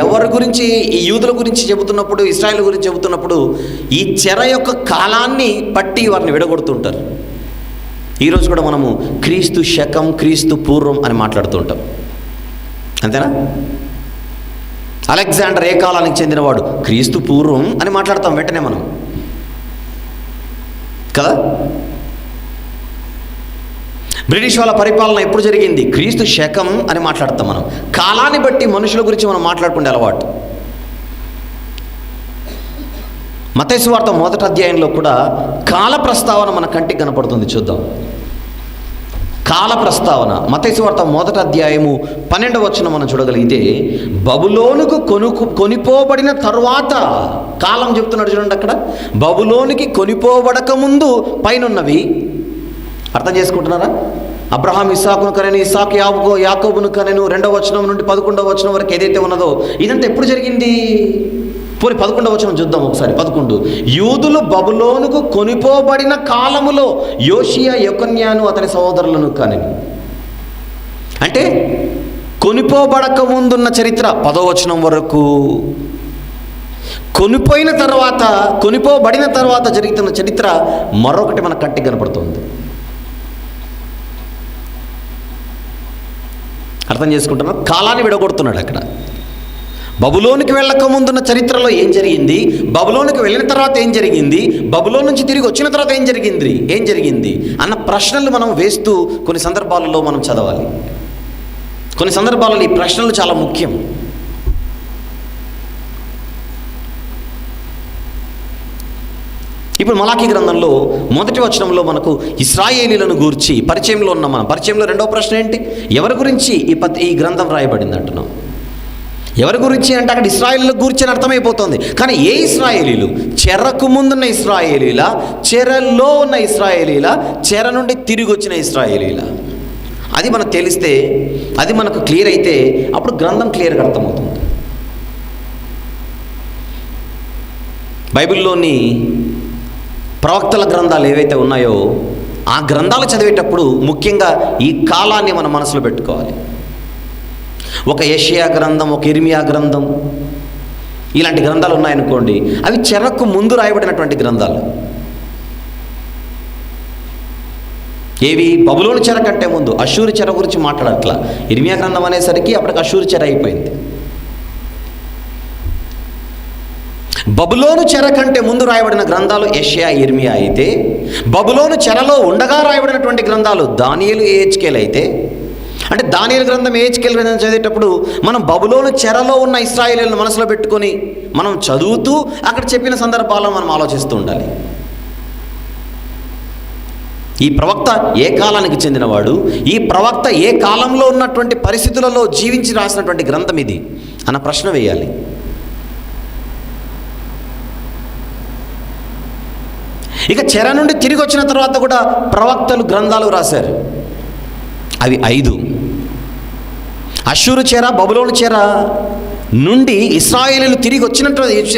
ఎవరి గురించి, ఈ యూదుల గురించి చెబుతున్నప్పుడు, ఇశ్రాయేల్ గురించి చెబుతున్నప్పుడు ఈ చెర యొక్క కాలాన్ని పట్టి వారిని విడగొడుతుంటారు. ఈరోజు కూడా మనము క్రీస్తు శకం, క్రీస్తు పూర్వం అని మాట్లాడుతూ ఉంటాం. అంతేనా? అలెగ్జాండర్ ఏ కాలానికి చెందినవాడు? క్రీస్తు పూర్వం అని మాట్లాడతాం వెంటనే మనం కదా. బ్రిటిష్ వాళ్ళ పరిపాలన ఎప్పుడు జరిగింది? క్రీస్తు శకం అని మాట్లాడతాం మనం. కాలాన్ని బట్టి మనుషుల గురించి మనం మాట్లాడుకునే అలవాటు. మత్తయి సువార్త 1వ అధ్యాయంలో కూడా కాల ప్రస్తావన మన కంటికి కనపడుతుంది. చూద్దాం. కాల ప్రస్తావన మత్తయి సువార్త 1వ అధ్యాయము 12వ వచనం మనం చూడగలిగితే, బబులోనుకు కొనిపోబడిన తరువాత కాలం చెప్తున్నాడు చూడండి. అక్కడ బబులోనికి కొనిపోబడక ముందు పైనున్నవి అర్థం చేసుకుంటున్నారా? అబ్రహాం ఇస్సాకును కనెను, ఇస్సాకు యాకోబును కనెను. 2వ వచనం నుండి 11వ వచనం వరకు ఏదైతే ఉన్నదో ఇదంతా ఎప్పుడు జరిగింది? పోనీ 11వ వచనం చూద్దాం ఒకసారి. 11, యూదులు బబులోనుకు కొనిపోబడిన కాలములో యోషియా యెకొన్యాను అతని సహోదరులను కనెను. అంటే కొనిపోబడక ముందున్న చరిత్ర 10వ వచనం వరకు, కొనిపోబడిన తర్వాత జరుగుతున్న చరిత్ర మరొకటి మన కంటికి కనపడుతుంది. అర్థం చేసుకుంటున్నాం? కాలాన్ని విడగొడుతున్నాడు అక్కడ. బబులోనికి వెళ్ళక ముందున్న చరిత్రలో ఏం జరిగింది, బబులోనికి వెళ్ళిన తర్వాత ఏం జరిగింది, బబులోన్ నుంచి తిరిగి వచ్చిన తర్వాత ఏం జరిగింది అన్న ప్రశ్నలు మనం వేస్తూ కొన్ని సందర్భాలలో మనం చదవాలి. కొన్ని సందర్భాలలో ఈ ప్రశ్నలు చాలా ముఖ్యం. ఇప్పుడు మలాకీ గ్రంథంలో 1వ వచనంలో మనకు ఇశ్రాయేలీలను గూర్చి పరిచయంలో ఉన్న మన పరిచయంలో 2వ ప్రశ్న ఏంటి? ఎవరి గురించి ఈ గ్రంథం రాయబడింది అంటున్నాం. ఎవరి గురించి అంటే అక్కడ ఇశ్రాయేలీల గురించి అని అర్థమైపోతుంది. కానీ ఏ ఇశ్రాయేలీలు? చెరకు ముందున్న ఇశ్రాయేలీలా, చెరలో ఉన్న ఇశ్రాయేలీలా, చెర నుండి తిరిగి వచ్చిన ఇశ్రాయేలీలా? అది మనకు తెలిస్తే, అది మనకు క్లియర్ అయితే అప్పుడు గ్రంథం క్లియర్గా అర్థమవుతుంది. బైబిల్లోని ప్రవక్తల గ్రంథాలు ఏవైతే ఉన్నాయో ఆ గ్రంథాలు చదివేటప్పుడు ముఖ్యంగా ఈ కాలాన్ని మన మనసులో పెట్టుకోవాలి. ఒక యెషయా గ్రంథం, ఒక ఇర్మియా గ్రంథం, ఇలాంటి గ్రంథాలు ఉన్నాయనుకోండి, అవి చెరకు ముందు రాయబడినటువంటి గ్రంథాలు. ఏవి? బబులోను చెర కంటే ముందు. అష్షూరు చెర గురించి మాట్లాడట్లా. ఇర్మియా గ్రంథం అనేసరికి అప్పటికి అష్షూరు చెర అయిపోయింది. బబులోను చెర కంటే ముందు రాయబడిన గ్రంథాలు యెషయా, ఇర్మియా అయితే, బబులోను చెరలో ఉండగా రాయబడినటువంటి గ్రంథాలు దానియేలు, యెహెజ్కేలు అయితే, అంటే దానియేలు గ్రంథం, యెహెజ్కేలు గ్రంథం చదివేటప్పుడు మనం బబులోను చెరలో ఉన్న ఇశ్రాయేలీలను మనసులో పెట్టుకొని మనం చదువుతూ అక్కడ చెప్పిన సందర్భాలను మనం ఆలోచిస్తూ ఉండాలి. ఈ ప్రవక్త ఏ కాలానికి చెందినవాడు, ఈ ప్రవక్త ఏ కాలంలో ఉన్నటువంటి పరిస్థితులలో జీవించి రాసినటువంటి గ్రంథం ఇది అన్న ప్రశ్న వేయాలి. ఇక చెర నుండి తిరిగి వచ్చిన తర్వాత కూడా ప్రవక్తలు గ్రంథాలు రాశారు. అవి 5. అష్షూరు చెర, బబులోను చెర నుండి ఇశ్రాయేలీలు తిరిగి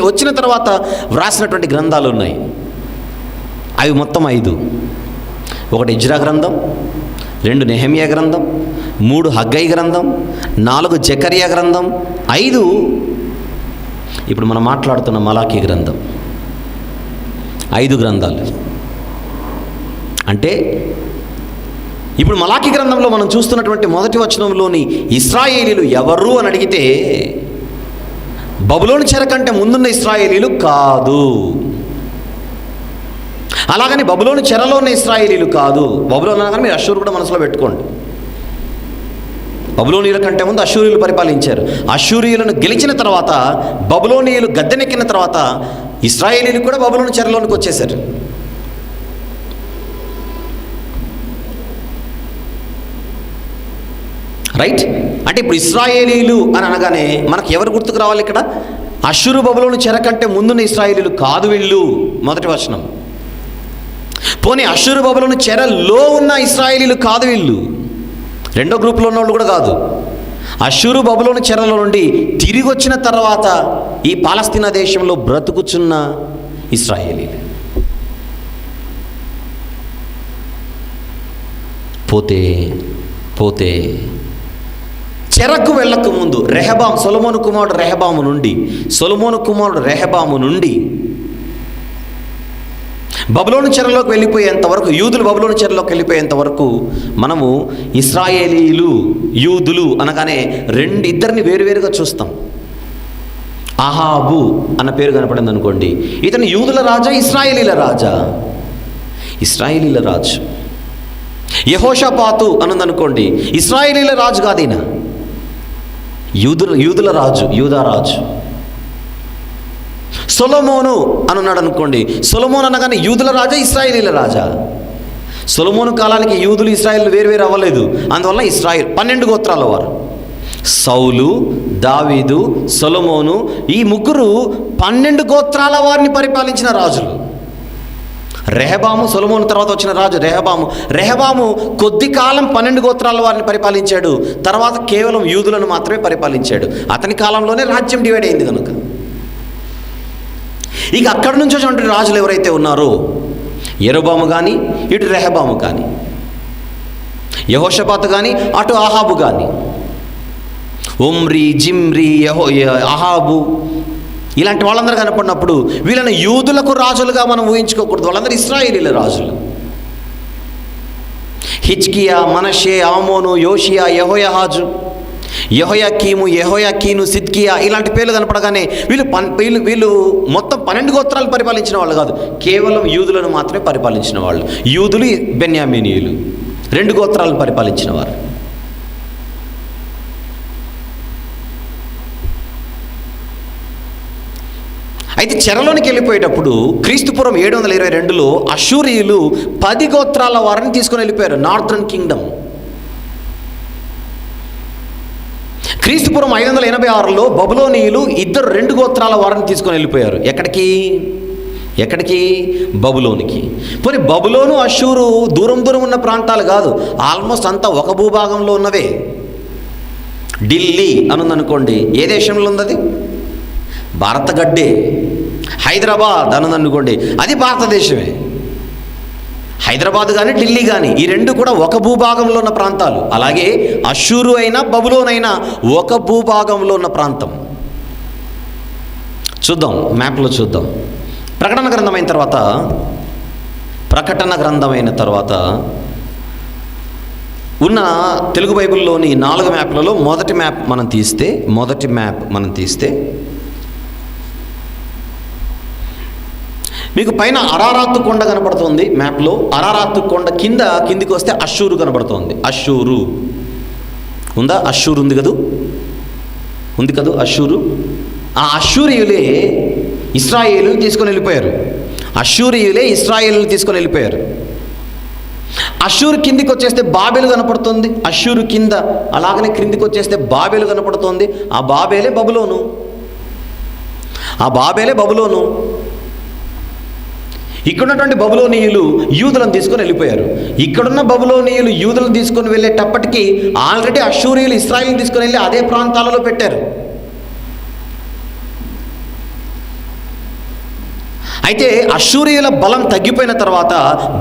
వచ్చిన తర్వాత వ్రాసినటువంటి గ్రంథాలు ఉన్నాయి. అవి మొత్తం 5. 1 ఇజ్రా గ్రంథం, 2 నెహెమియా గ్రంథం, 3 హగ్గై గ్రంథం, 4 జకరియా గ్రంథం, 5 ఇప్పుడు మనం మాట్లాడుతున్న మలాకీ గ్రంథం. 5 గ్రంథాలు. అంటే ఇప్పుడు మలాకీ గ్రంథంలో మనం చూస్తున్నటువంటి 1వ వచనంలోని ఇశ్రాయేలీలు ఎవరు అని అడిగితే బబులోను చెర కంటే ముందున్న ఇశ్రాయేలీలు కాదు. అలాగని బబులోను చెరలో ఉన్న ఇశ్రాయేలీలు కాదు. బబులోను అనగానే మీరు అష్షూరు కూడా మనసులో పెట్టుకోండి. బబులోనీయుల కంటే ముందు అష్షూరీయులు పరిపాలించారు. అష్షూరీయులను గెలిచిన తర్వాత, బబులోనీయులు గద్దెనెక్కిన తర్వాత ఇశ్రాయేలీలు కూడా బబులోను చెరలోనికి వచ్చేశారు. రైట్? అంటే ఇప్పుడు ఇశ్రాయేలీలు అని అనగానే మనకు ఎవరు గుర్తుకు రావాలి ఇక్కడ? అష్షూరు బబులోను చెర కంటే ముందున్న ఇశ్రాయేలీలు కాదు వీళ్ళు. 1వ వచనం. పోనీ అష్షూరు బబులోను చెరలో ఉన్న ఇశ్రాయేలీలు కాదు వీళ్ళు. 2వ గ్రూప్లో ఉన్న వాళ్ళు కూడా కాదు. అష్షూరు బబులోను చెరలో నుండి తిరిగి వచ్చిన తర్వాత ఈ పాలస్తీనా దేశంలో బ్రతుకుచున్న ఇశ్రాయేలీలు. పోతే చెరకు వెళ్ళక ముందు సొలొమోను కుమారుడు రెహబాము నుండి బబులోను చెరలోకి వెళ్ళిపోయేంత వరకు, యూదులు బబులోను చెరలోకి వెళ్ళిపోయేంత వరకు మనము ఇశ్రాయేలీలు, యూదులు అనగానే ఇద్దరిని వేరువేరుగా చూస్తాం. అహాబు అన్న పేరు కనపడింది అనుకోండి, ఇతను యూదుల రాజా, ఇశ్రాయేలీల రాజా? ఇశ్రాయేలీల రాజు. యెహోషాపాతు అన్నదనుకోండి, ఇశ్రాయేలీల రాజు కాదు, ఈయన యూదుల రాజు, యూదా రాజు. సొలొమోను అనున్నాడు అనుకోండి, సొలొమోను అనగానే యూదుల రాజా, ఇశ్రాయేలీల రాజా? సొలొమోను కాలానికి యూదులు, ఇశ్రాయేలు వేరువేరు అవ్వలేదు. అందువల్ల ఇశ్రాయేల్ 12 గోత్రాల వారు. సౌలు, దావీదు, సొలొమోను ఈ ముగ్గురు 12 గోత్రాల వారిని పరిపాలించిన రాజులు. రెహబాము సొలొమోను తర్వాత వచ్చిన రాజు రెహబాము కొద్ది కాలం 12 గోత్రాల వారిని పరిపాలించాడు. తర్వాత కేవలం యూదులను మాత్రమే పరిపాలించాడు. అతని కాలంలోనే రాజ్యం డివైడ్ అయింది కనుక. ఇక అక్కడి నుంచి వచ్చినటువంటి రాజులు ఎవరైతే ఉన్నారో, యెరోబాము కానీ, ఇటు రెహబాము కానీ, యెహోషాపాతు కానీ, అటు అహాబు కానీ, ఒమ్రీ, జిమ్రీ, అహాబు ఇలాంటి వాళ్ళందరూ కనపడినప్పుడు వీళ్ళని యూదులకు రాజులుగా మనం ఊహించుకోకూడదు. వాళ్ళందరూ ఇశ్రాయేలీల రాజులు. హిజ్కియా, మనషే, ఆమోను, యోషియా, యెహోయాహాజు, యెహోయాకీను, సిద్కియా ఇలాంటి పేర్లు కనపడగానే వీళ్ళు మొత్తం 12 గోత్రాలు పరిపాలించిన వాళ్ళు కాదు, కేవలం యూదులను మాత్రమే పరిపాలించిన వాళ్ళు. యూదులు, బెన్యామీనీయులు 2 గోత్రాలను పరిపాలించిన వారు. అయితే చెరలోనికి వెళ్ళిపోయేటప్పుడు క్రీస్తుపురం 722లో అష్షూరీయులు 10 గోత్రాల వారిని తీసుకొని వెళ్ళిపోయారు, నార్థర్న్ కింగ్డమ్. క్రీస్తుపురం 586లో బబులోనీయులు 2 గోత్రాల వారిని తీసుకొని వెళ్ళిపోయారు. ఎక్కడికి? బబులోనికి. పోనీ బబులోను, అష్షూరు దూరం ఉన్న ప్రాంతాలు కాదు, ఆల్మోస్ట్ అంతా ఒక భూభాగంలో ఉన్నవే. ఢిల్లీ అనుందనుకోండి, ఏ దేశంలో ఉంది అది? భారత గడ్డే. హైదరాబాద్ అనుందనుకోండి, అది భారతదేశమే. హైదరాబాద్ కానీ, ఢిల్లీ కానీ ఈ 2 కూడా ఒక భూభాగంలో ఉన్న ప్రాంతాలు. అలాగే అష్షూరు అయినా, బబులోన్ అయినా ఒక భూభాగంలో ఉన్న ప్రాంతం. చూద్దాం, మ్యాప్లో చూద్దాం. ప్రకటన గ్రంథమైన తర్వాత ఉన్న తెలుగు బైబిల్లోని 4 మ్యాప్లలో మొదటి మ్యాప్ మనం తీస్తే మీకు పైన అరారాతు కొండ కనబడుతుంది మ్యాప్లో. అరారాతు కొండ కిందికి వస్తే అష్షూరు కనబడుతోంది. అష్షూరు ఉందా? అష్షూరు ఉంది కదూ అష్షూరు. ఆ అష్షూరీయులే ఇశ్రాయేలుని తీసుకొని వెళ్ళిపోయారు. అష్షూరు కిందికి వచ్చేస్తే బాబెలు కనపడుతుంది. అష్షూరు కింద అలాగనే క్రిందికి వచ్చేస్తే బాబెలు కనపడుతుంది. ఆ బాబేలే బబులోను. ఇక్కడున్నటువంటి బబులోనీయులు యూదులను తీసుకొని వెళ్ళిపోయారు. ఇక్కడున్న బబులోనీయులు యూదులను తీసుకొని వెళ్ళేటప్పటికీ ఆల్రెడీ అష్షూరీయులు ఇశ్రాయేలుని తీసుకొని వెళ్ళి అదే ప్రాంతాలలో పెట్టారు. అయితే అష్షూరీయుల బలం తగ్గిపోయిన తర్వాత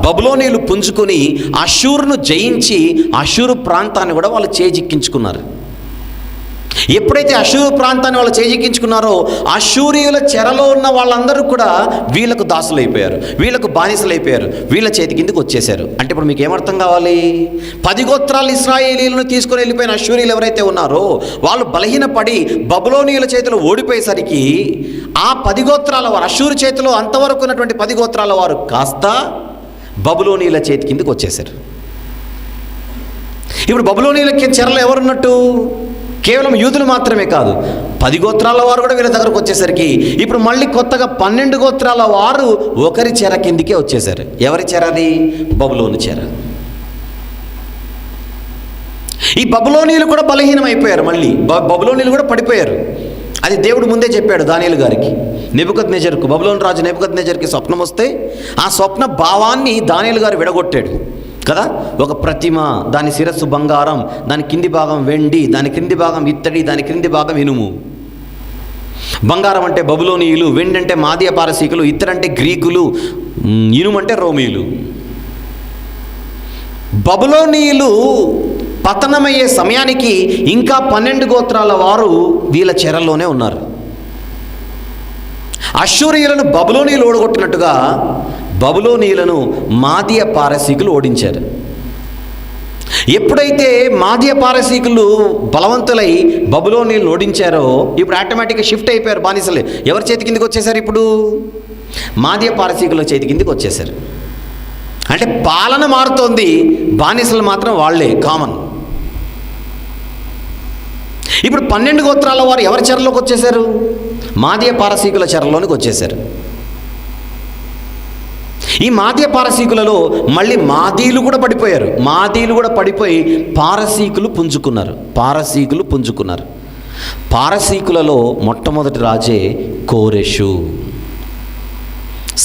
బబులోనీయులు పుంజుకొని అష్షూరును జయించి అష్షూరు ప్రాంతాన్ని కూడా వాళ్ళు చేజిక్కించుకున్నారు. ఎప్పుడైతే అష్షూరు ప్రాంతాన్ని వాళ్ళు చేజిక్కించుకున్నారో అష్షూరీయుల చెరలో ఉన్న వాళ్ళందరూ కూడా వీళ్ళకు దాసులైపోయారు, వీళ్ళకు బానిసలైపోయారు, వీళ్ళ చేతి కిందకి వచ్చేసారు. అంటే ఇప్పుడు మీకు ఏమర్థం కావాలి? 10 గోత్రాలు ఇశ్రాయేలీలను తీసుకొని వెళ్ళిపోయిన అష్షూరీయులు ఎవరైతే ఉన్నారో వాళ్ళు బలహీనపడి బబులోనీయుల చేతిలో ఓడిపోయేసరికి ఆ 10 గోత్రాల వారు, అష్షూరు చేతిలో అంతవరకు ఉన్నటువంటి 10 గోత్రాల వారు కాస్త బబులోనీయుల చేతి కిందకి వచ్చేసారు. ఇప్పుడు బబులోనీయుల చెరలో ఎవరున్నట్టు? కేవలం యూదులు మాత్రమే కాదు, 10 గోత్రాల వారు కూడా వీళ్ళ దగ్గరకు వచ్చేసరికి ఇప్పుడు మళ్ళీ కొత్తగా 12 గోత్రాల వారు ఒకరి చెర కిందికే వచ్చేసారు. ఎవరి చెర అది? బబులోను చెర. ఈ బబులోనీయులు కూడా బలహీనమైపోయారు. మళ్ళీ బబులోనీయులు కూడా పడిపోయారు. అది దేవుడు ముందే చెప్పాడు దానియేలు గారికి. నెబుకద్నెజరుకు, బబులోను రాజు నెబుకద్నెజరుకి స్వప్నం వస్తే ఆ స్వప్న భావాన్ని దానియేలు గారు విడగొట్టాడు కదా. ఒక ప్రతిమ, దాని శిరస్సు బంగారం, దాని కింది భాగం వెండి, దాని క్రింది భాగం ఇత్తడి, దాని క్రింది భాగం ఇనుము. బంగారం అంటే బబులోనీయులు, వెండి అంటే మాదీయ పారసీకులు, ఇత్తడి అంటే గ్రీకులు, ఇనుము అంటే రోమీయులు. బబులోనీయులు పతనమయ్యే సమయానికి ఇంకా 12 గోత్రాల వారు వీళ్ళ చెరలోనే ఉన్నారు. అష్షూరీయులను బబులోనీయులు ఓడగొట్టినట్టుగా బబులోనీయులను మాదీయ పారసీకులు ఓడించారు. ఎప్పుడైతే మాదీయ పారసీకులు బలవంతులై బబులోనీయులను ఓడించారో ఇప్పుడు ఆటోమేటిక్గా షిఫ్ట్ అయిపోయారు బానిసలు. ఎవరి చేతి కిందకి వచ్చేసారు? ఇప్పుడు మాదీయ పారసీకుల చేతి కిందకి వచ్చేసారు. అంటే పాలన మారుతోంది, బానిసలు మాత్రం వాళ్ళే కామన్. ఇప్పుడు 12 గోత్రాల వారు ఎవరి చెరలోకి వచ్చేసారు? మాదీయ పారసీకుల చెరలోనికి వచ్చేసారు. ఈ మాదీయ పారసీకులలో మళ్ళీ మాదీలు కూడా పడిపోయారు. మాదీలు కూడా పడిపోయి పారసీకులు పుంజుకున్నారు. పారసీకులలో మొట్టమొదటి రాజే కోరెషు,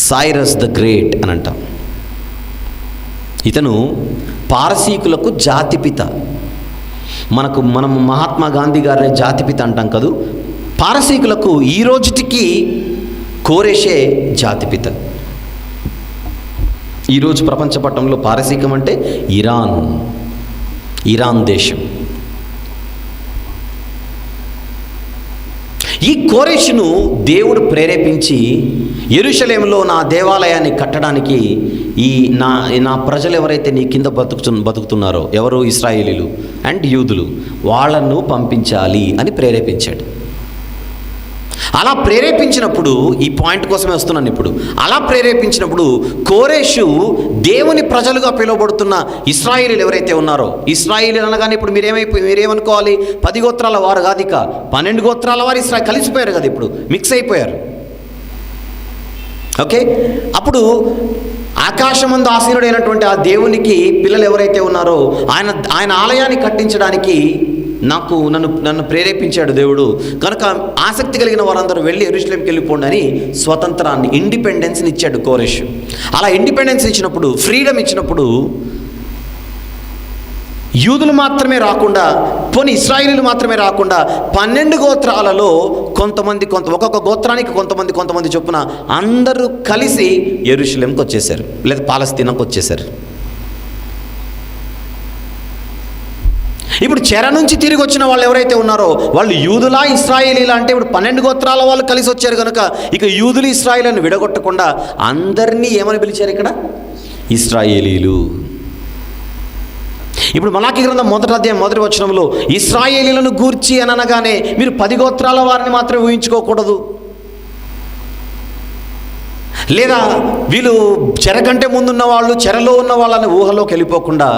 సైరస్ ద గ్రేట్ అని అంటాం. ఇతను పారసీకులకు జాతిపిత. మనం మహాత్మా గాంధీ గారి జాతిపిత అంటాం కదూ, పారసీకులకు ఈ రోజుటికి కోరెషే జాతిపిత. ఈరోజు ప్రపంచ పటంలో పారసీకం అంటే ఇరాన్ దేశం. ఈ కోరెషును దేవుడు ప్రేరేపించి యెరూషలేములో నా దేవాలయాన్ని కట్టడానికి నా ప్రజలు ఎవరైతే నీ కింద బతుకుతున్నారో, ఎవరు? ఇశ్రాయేలీలు అండ్ యూదులు, వాళ్ళను పంపించాలి అని ప్రేరేపించాడు. అలా ప్రేరేపించినప్పుడు, ఈ పాయింట్ కోసమే వస్తున్నాను ఇప్పుడు, అలా ప్రేరేపించినప్పుడు కోరెషు దేవుని ప్రజలుగా పిలువబడుతున్న ఇశ్రాయేలీలు ఎవరైతే ఉన్నారో, ఇశ్రాయేలీలు అనగానే ఇప్పుడు మీరేమనుకోవాలి? 10 గోత్రాల వారు కాదు, ఇక 12 గోత్రాల వారు కలిసిపోయారు కదా, ఇప్పుడు మిక్స్ అయిపోయారు. ఓకే, అప్పుడు ఆకాశమందు ఆసీనుడైనటువంటి ఆ దేవునికి పిల్లలు ఎవరైతే ఉన్నారో ఆయన ఆలయాన్ని కట్టించడానికి నన్ను ప్రేరేపించాడు దేవుడు. కనుక ఆసక్తి కలిగిన వారందరూ వెళ్ళి యెరూషలేంకి వెళ్ళిపోండి అని స్వతంత్రాన్ని, ఇండిపెండెన్స్ని ఇచ్చాడు కోరెషు. అలా ఇండిపెండెన్స్ ఇచ్చినప్పుడు, ఫ్రీడమ్ ఇచ్చినప్పుడు యూదులు మాత్రమే రాకుండా, పోనీ ఇశ్రాయేలీలు మాత్రమే రాకుండా 12 గోత్రాలలో ఒక్కొక్క గోత్రానికి కొంతమంది చొప్పున అందరూ కలిసి యెరూషలేంకి వచ్చేసారు, లేదా పాలస్తీనాకు వచ్చేసారు. ఇప్పుడు చెర నుంచి తిరిగి వచ్చిన వాళ్ళు ఎవరైతే ఉన్నారో వాళ్ళు యూదులా ఇశ్రాయేలీలా అంటే ఇప్పుడు 12 గోత్రాల వాళ్ళు కలిసి వచ్చారు కనుక ఇక యూదులు ఇశ్రాయేలీలను విడగొట్టకుండా అందరినీ ఏమని పిలిచారు? ఇక్కడ ఇశ్రాయేలీలు. ఇప్పుడు మలాకీ గ్రంథం 1వ అధ్యాయం 1వ వచనంలో ఇశ్రాయేలీలను గూర్చి అని అనగానే మీరు 10 గోత్రాల వారిని మాత్రమే ఊహించుకోకూడదు, లేదా వీళ్ళు చెర కంటే ముందున్న వాళ్ళు, చెరలో ఉన్న వాళ్ళని ఊహలోకి వెళ్ళిపోకుండా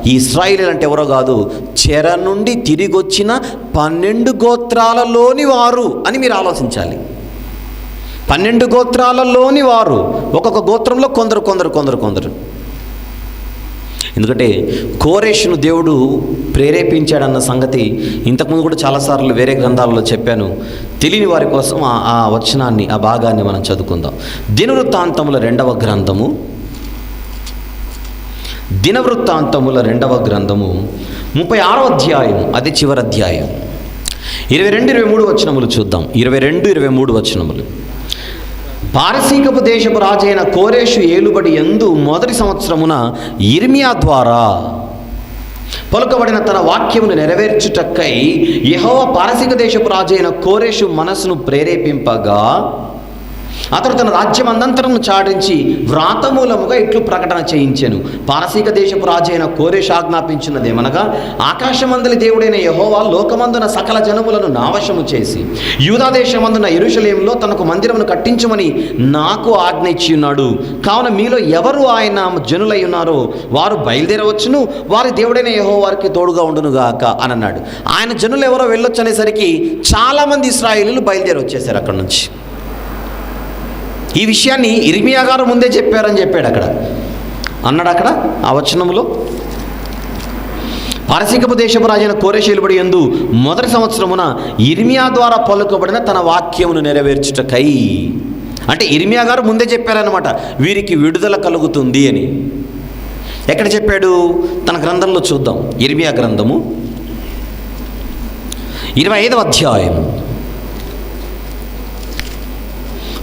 ఈ ఇశ్రాయేలీలు అంటే ఎవరో కాదు, చెర నుండి తిరిగి వచ్చిన 12 గోత్రాలలోని వారు అని మీరు ఆలోచించాలి. 12 గోత్రాలలోని వారు, ఒక్కొక్క గోత్రంలో కొందరు. ఎందుకంటే కోరెషును దేవుడు ప్రేరేపించాడన్న సంగతి ఇంతకుముందు కూడా చాలాసార్లు వేరే గ్రంథాలలో చెప్పాను. తెలియని వారి కోసం ఆ వచనాన్ని, ఆ భాగాన్ని మనం చదువుకుందాం. దినవృత్తాంతముల 2వ గ్రంథము 36వ అధ్యాయం, అది చివరి అధ్యాయం. 22-23 వచనములు చూద్దాం. 22-23 వచనములు. పారసీకపు దేశపు రాజైన కోరెషు ఏలుబడి యందు మొదటి సంవత్సరమున యిర్మీయా ద్వారా పలుకబడిన తన వాక్యమును నెరవేర్చుటకై యెహోవా పారసీక దేశపు రాజైన కోరెషు మనస్సును ప్రేరేపింపగా అతడు తన రాజ్యం అందంతరము చాటించి వ్రాతమూలముగా ఇట్లు ప్రకటన చేయించెను. పారసీక దేశపు రాజైన కోరెషు ఆజ్ఞాపించినదేమనగా, ఆకాశమందలి దేవుడైన యెహోవా లోకమందున సకల జనములను నావశము చేసి యూదా దేశమందున యెరూషలేములో తనకు మందిరమును కట్టించుమని నాకు ఆజ్ఞ ఇచ్చి ఉన్నాడు. కావున మీలో ఎవరు ఆయన జనులై ఉన్నారో వారు బయలుదేరవచ్చును, వారి దేవుడైన యెహోవా వారికి తోడుగా ఉండునుగాక అని అన్నాడు. ఆయన జనులు ఎవరో వెళ్ళొచ్చు అనేసరికి చాలామంది ఇశ్రాయేలీయులు బయలుదేరి వచ్చేసారు అక్కడి నుంచి. ఈ విషయాన్ని యిర్మీయా గారు ముందే చెప్పారని చెప్పాడు అన్నాడు అక్కడ ఆ వచనంలో. పారసీకపు దేశపు రాజైన కోరెషు ఏలుబడి యందు మొదటి సంవత్సరమున యిర్మీయా ద్వారా పలుకబడిన తన వాక్యమును నెరవేర్చుటకై, అంటే యిర్మీయా గారు ముందే చెప్పారనమాట, వీరికి విడుదల కలుగుతుంది అని. ఎక్కడ చెప్పాడు? తన గ్రంథంలో చూద్దాం. యిర్మీయా గ్రంథము 25వ అధ్యాయం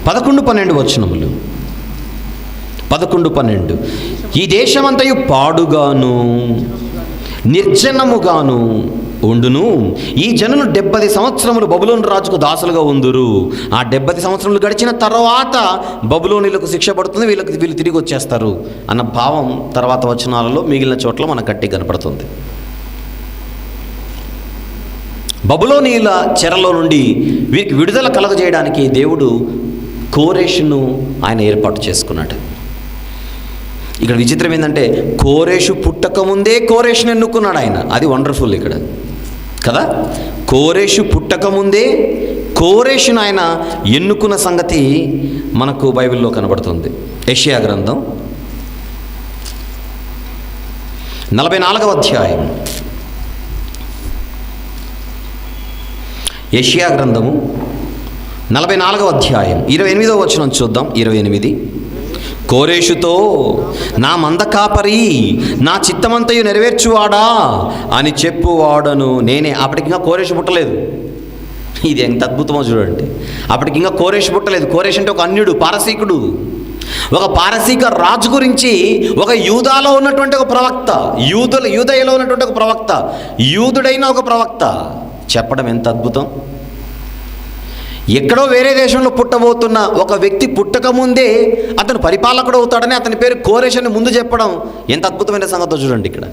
11-12 వచనములు. 11-12. ఈ దేశమంతయు పాడుగాను నిర్జనముగాను ఉండును. ఈ జనులు 70 సంవత్సరములు బబులోను రాజుకు దాసులుగా ఉందురు. ఆ 70 సంవత్సరములు గడిచిన తర్వాత బబులోనీలకు శిక్ష పడుతుంది, వీళ్ళు తిరిగి వచ్చేస్తారు అన్న భావం తర్వాత వచనాలలో మిగిలిన చోట్ల మనకు గట్టి కనపడుతుంది. బబులోనీల చెరలో నుండి వీరికి విడుదల కలగజేయడానికి దేవుడు కోరేషును ఆయన ఏర్పాటు చేసుకున్నాడు. ఇక్కడ విచిత్రం ఏంటంటే కోరేషు పుట్టక ముందే కోరేషును ఎన్నుకున్నాడు ఆయన. అది వండర్ఫుల్ ఇక్కడ కదా. కోరేషు పుట్టక ముందే కోరేషును ఆయన ఎన్నుకున్న సంగతి మనకు బైబిల్లో కనబడుతుంది. యెషయా గ్రంథం 44వ అధ్యాయం. యెషయా గ్రంథము 44వ అధ్యాయం 28వ వచనం చూద్దాం. 28. కోరేషుతో, నా మంద కాపరి, నా చిత్తమంతయు నెరవేర్చువాడా అని చెప్పువాడను నేనే. అప్పటికి ఇంకా కోరేషు పుట్టలేదు. ఇది ఎంత అద్భుతమో చూడండి. అప్పటికి ఇంకా కోరేషు పుట్టలేదు. కోరేషు అంటే ఒక అన్యుడు, పారసీకుడు. ఒక పారసీక రాజు గురించి ఒక యూదాలో ఉన్నటువంటి ఒక ప్రవక్త, యూదయలో ఉన్నటువంటి ఒక ప్రవక్త, యూదుడైన ఒక ప్రవక్త చెప్పడం ఎంత అద్భుతం. ఎక్కడో వేరే దేశంలో పుట్టబోతున్న ఒక వ్యక్తి పుట్టకముందే అతను పరిపాలకుడు అవుతాడని అతని పేరు కోరేష్ అని ముందు చెప్పడం ఎంత అద్భుతమైన సంగతో చూడండి. ఇక్కడ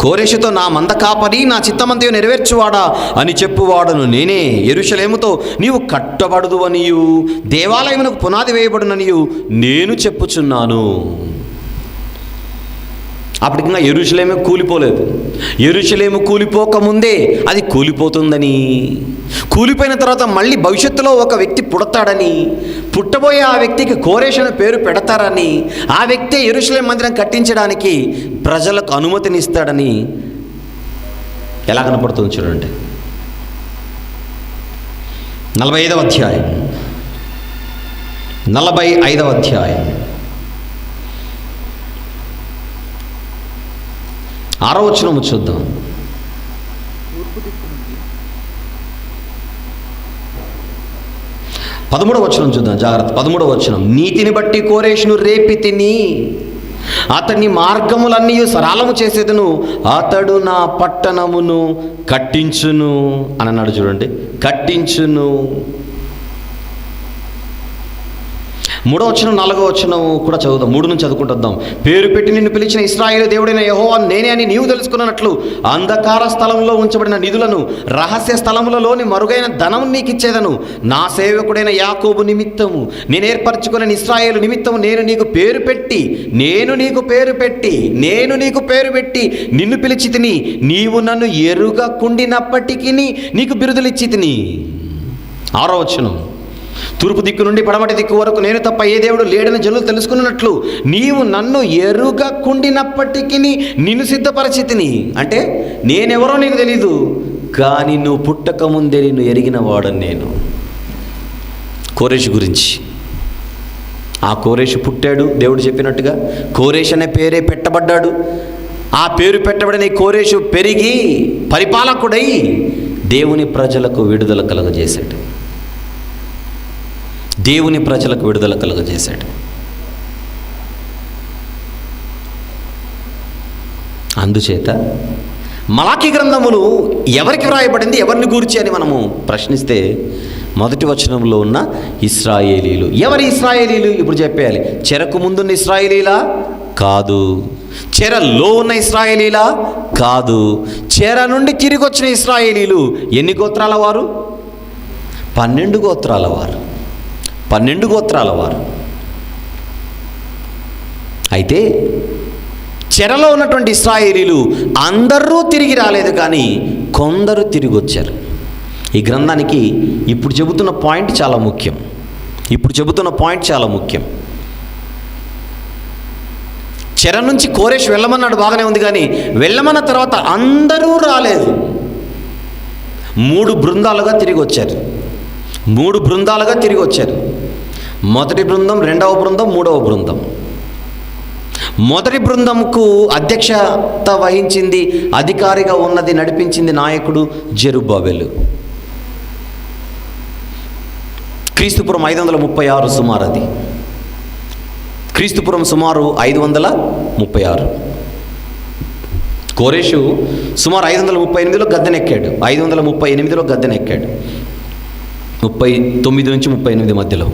కోరేషుతో, నా మంద కాపరి, నా చిత్తమంతయు నెరవేర్చువాడా అని చెప్పువాడను నేనే. యెరూషలేముతో, నీవు కట్టబడదు అనియు దేవాలయమునకు పునాది వేయబడుననియు నేను చెప్పుచున్నాను. అప్పటికి ఇంకా యెరూషలేము కూలిపోలేదు. యెరూషలేము కూలిపోకముందే అది కూలిపోతుందని, కూలిపోయిన తర్వాత మళ్ళీ భవిష్యత్తులో ఒక వ్యక్తి పుడతాడని, పుట్టబోయే ఆ వ్యక్తికి కోరేష్ అనే పేరు పెడతారని, ఆ వ్యక్తే యెరూషలేము మందిరం కట్టించడానికి ప్రజలకు అనుమతినిస్తాడని ఎలా కనపడుతుంది చూడండి. 45వ అధ్యాయం 45వ అధ్యాయం 6వ వచనం చూద్దాం. 13వ వచనం చూద్దాం, జాగ్రత్త. 13వ వచనం, నీతిని బట్టి కోరేషును రేపి తిని అతని మార్గములన్నీ సరళము చేసేదను, అతడు నా పట్టణమును కట్టించును అని అన్నాడు చూడండి. కట్టించును. 3వ వచనం 4వ వచనం కూడా చదువుదాం. 3 నుంచి చదువుకుంటుద్దాం. పేరు పెట్టి నిన్ను పిలిచిన ఇశ్రాయేలు దేవుడైన యెహోవా నేనే అని నీవు తెలుసుకున్నట్లు అంధకార స్థలంలో ఉంచబడిన నిధులను, రహస్య స్థలములలోని మరుగైన ధనం నీకు ఇచ్చేదను. నా సేవకుడైన యాకోబు నిమిత్తము, నేను ఏర్పరచుకున్న ఇశ్రాయేలు నిమిత్తము నేను నీకు పేరు పెట్టి నిన్ను పిలిచి తిని, నీవు నన్ను ఎరుగకుండినప్పటికీ నీకు బిరుదులిచ్చి తిని. 6వ వచనం, తూర్పు దిక్కు నుండి పడమటి దిక్కు వరకు నేను తప్ప ఏ దేవుడు లేడని జనులు తెలుసుకున్నట్లు నీవు నన్ను ఎరుగకుండినప్పటికీ నిన్ను సిద్ధపరచితిని. అంటే నేనెవరో నీకు తెలీదు, కానీ నువ్వు పుట్టక ముందే నిన్ను ఎరిగిన వాడని నేను. కోరేషు గురించి, ఆ కోరేషు పుట్టాడు దేవుడు చెప్పినట్టుగా. కోరేష్ అనే పేరే పెట్టబడ్డాడు. ఆ పేరు పెట్టబడిన కోరేషు పెరిగి పరిపాలకుడై దేవుని ప్రజలకు విడుదల కలుగజేశాడు. దేవుని ప్రజలకు విడుదల కలుగజేశాడు. అందుచేత మలాకీ గ్రంథములు ఎవరికి వ్రాయబడింది, ఎవరిని గూర్చి అని మనము ప్రశ్నిస్తే మొదటి వచనంలో ఉన్న ఇశ్రాయేలీలు. ఎవరి ఇశ్రాయేలీలు ఇప్పుడు చెప్పేయాలి. చెరకు ముందున్న ఇశ్రాయేలీలా? కాదు. చెరలో ఉన్న ఇశ్రాయేలీలా? కాదు. చెర నుండి తిరిగి వచ్చిన ఇశ్రాయేలీలు. ఎన్ని గోత్రాల వారు? 12 గోత్రాల వారు. 12 గోత్రాల వారు. అయితే చెరలో ఉన్నటువంటి ఇశ్రాయేలీలు అందరూ తిరిగి రాలేదు, కానీ కొందరు తిరిగి వచ్చారు. ఈ గ్రంథానికి ఇప్పుడు చెబుతున్న పాయింట్ చాలా ముఖ్యం. చెర నుంచి కోరేష్ వెళ్ళమన్నాడు, బాగానే ఉంది, కానీ వెళ్ళమన్న తర్వాత అందరూ రాలేదు. 3 బృందాలుగా తిరిగి వచ్చారు. మొదటి బృందం, 2వ బృందం, 3వ బృందం. మొదటి బృందంకు అధ్యక్షత వహించింది, అధికారిగా ఉన్నది, నడిపించింది నాయకుడు జెరుబ్బాబెలు. క్రీస్తుపురం 536 సుమారు. అది క్రీస్తుపురం సుమారు 536. కోరేషు సుమారు 538లో గద్దెనెక్కాడు, 538లో గద్దెనెక్కాడు, 39 నుంచి 38 మధ్యలో.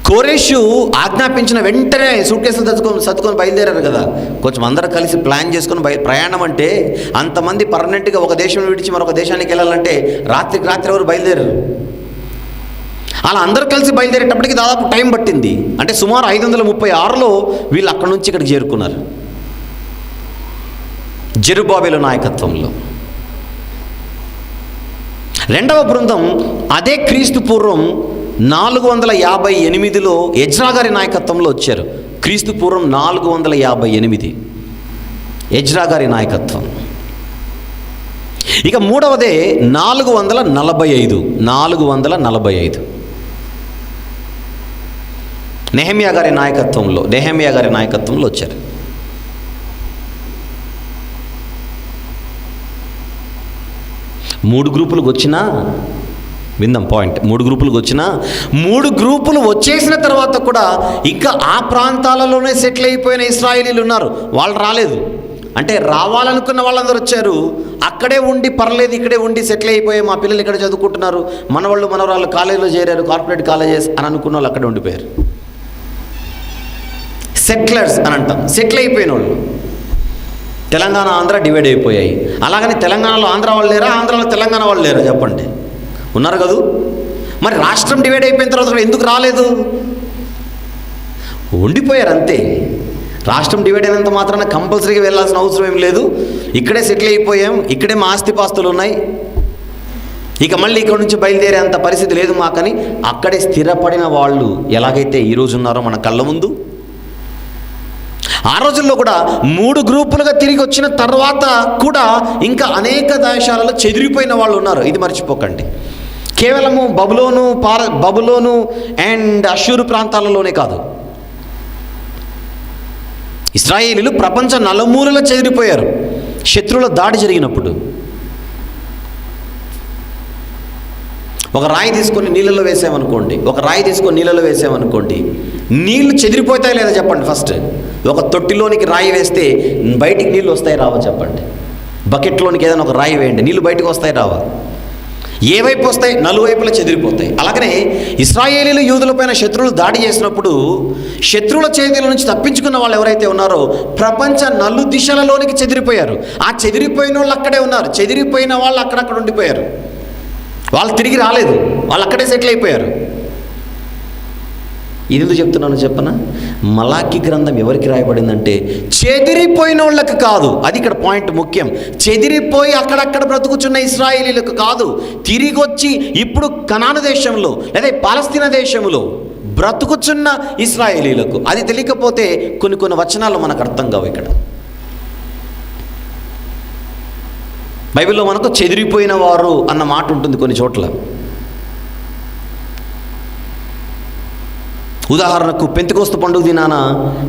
కోరేషు ఆజ్ఞాపించిన వెంటనే సూట్ కేసులు సర్దుకొని బయలుదేరారు కదా. కొంచెం అందరూ కలిసి ప్లాన్ చేసుకొని ప్రయాణం అంటే అంతమంది పర్మనెంట్గా ఒక దేశం విడిచి మరొక దేశానికి వెళ్ళాలంటే రాత్రికి రాత్రి ఎవరు బయలుదేరారు. అలా అందరూ కలిసి బయలుదేరేటప్పటికి దాదాపు టైం పట్టింది. అంటే సుమారు 536లో వీళ్ళు అక్కడి నుంచి ఇక్కడికి చేరుకున్నారు, జెరుబ్బాబెలు నాయకత్వంలో. రెండవ బృందం అదే క్రీస్తు పూర్వం 458లో ఎజ్రా గారి నాయకత్వంలో వచ్చారు. క్రీస్తు పూర్వం 458 ఎజ్రా గారి నాయకత్వం. ఇక మూడవదే 445 నెహెమ్యా గారి నాయకత్వంలో వచ్చారు. మూడు గ్రూపులకు వచ్చినా విందాం పాయింట్. 3 గ్రూపులకు వచ్చినా 3 గ్రూపులు వచ్చేసిన తర్వాత కూడా ఇంకా ఆ ప్రాంతాలలోనే సెటిల్ అయిపోయిన ఇశ్రాయేలీలు ఉన్నారు, వాళ్ళు రాలేదు. అంటే రావాలనుకున్న వాళ్ళందరూ వచ్చారు, అక్కడే ఉండి పర్లేదు ఇక్కడే ఉండి సెటిల్ అయిపోయి మా పిల్లలు ఇక్కడ చదువుకుంటున్నారు, మనవాళ్ళు మనవరాళ్ళు కాలేజీలో చేరారు, కార్పొరేట్ కాలేజెస్ అని అనుకున్న వాళ్ళు అక్కడే ఉండిపోయారు. సెటిలర్స్ అని అంటాం, సెటిల్ అయిపోయిన వాళ్ళు. తెలంగాణ ఆంధ్ర డివైడ్ అయిపోయాయి. అలాగని తెలంగాణలో ఆంధ్ర వాళ్ళు లేరా, ఆంధ్రాలో తెలంగాణ వాళ్ళు లేరా చెప్పండి, ఉన్నారు కదూ. మరి రాష్ట్రం డివైడ్ అయిపోయిన తర్వాత ఎందుకు రాలేదు, ఉండిపోయారు అంతే. రాష్ట్రం డివైడ్ అయినంత మాత్రాన కంపల్సరీగా వెళ్ళాల్సిన అవసరం ఏం లేదు, ఇక్కడే సెటిల్ అయిపోయాం, ఇక్కడే మా ఆస్తిపాస్తులు ఉన్నాయి, ఇక మళ్ళీ ఇక్కడ నుంచి బయలుదేరేంత పరిస్థితి లేదు మాకని అక్కడే స్థిరపడిన వాళ్ళు ఎలాగైతే ఈరోజు ఉన్నారో మన కళ్ళ ముందు. ఆ రోజుల్లో కూడా 3 గ్రూపులుగా తిరిగి వచ్చిన తర్వాత కూడా ఇంకా అనేక దేశాలలో చెదిరిపోయిన వాళ్ళు ఉన్నారు, ఇది మర్చిపోకండి. కేవలము బబులోను అండ్ అష్షూరు ప్రాంతాలలోనే కాదు, ఇశ్రాయేలీలు ప్రపంచ నలుమూలలో చెదిరిపోయారు శత్రువుల దాడి జరిగినప్పుడు. ఒక రాయి తీసుకొని నీళ్ళలో వేసామనుకోండి, నీళ్లు చెదిరిపోతాయి లేదా చెప్పండి. ఫస్ట్ ఒక తొట్టిలోనికి రాయి వేస్తే బయటికి నీళ్ళు వస్తాయి రావా చెప్పండి. బకెట్లోనికి ఏదైనా ఒక రాయి వేయండి, నీళ్ళు బయటకు వస్తాయి రావా? ఏ వైపు వస్తాయి? నలువైపులా చెదిరిపోతాయి. అలాగనే ఇశ్రాయేలీలు యూదులపైన శత్రువులు దాడి చేసినప్పుడు శత్రువుల చేతుల నుంచి తప్పించుకున్న వాళ్ళు ఎవరైతే ఉన్నారో ప్రపంచ నలు దిశలలోనికి చెదిరిపోయారు. ఆ చెదిరిపోయిన వాళ్ళు అక్కడే ఉన్నారు, చెదిరిపోయిన వాళ్ళు అక్కడక్కడ ఉండిపోయారు, వాళ్ళు తిరిగి రాలేదు, వాళ్ళు అక్కడే సెటిల్ అయిపోయారు. ఇది ఎందుకు చెప్తున్నాను చెప్పనా? మలాకి గ్రంథం ఎవరికి రాయబడిందంటే చెదిరిపోయిన వాళ్ళకి కాదు, అది ఇక్కడ పాయింట్ ముఖ్యం. చెదిరిపోయి అక్కడక్కడ బ్రతుకుచున్న ఇశ్రాయేలీలకు కాదు, తిరిగి వచ్చి ఇప్పుడు కనాను దేశంలో లేదా పాలస్తీనా దేశంలో బ్రతుకుచున్న ఇశ్రాయేలీలకు. అది తెలియకపోతే కొన్ని వచనాలు మనకు అర్థం కావు. ఇక్కడ బైబిల్లో మనకు చెదిరిపోయిన వారు అన్న మాట ఉంటుంది కొన్ని చోట్ల. ఉదాహరణకు పెంతెకోస్తు పండుగ దినాన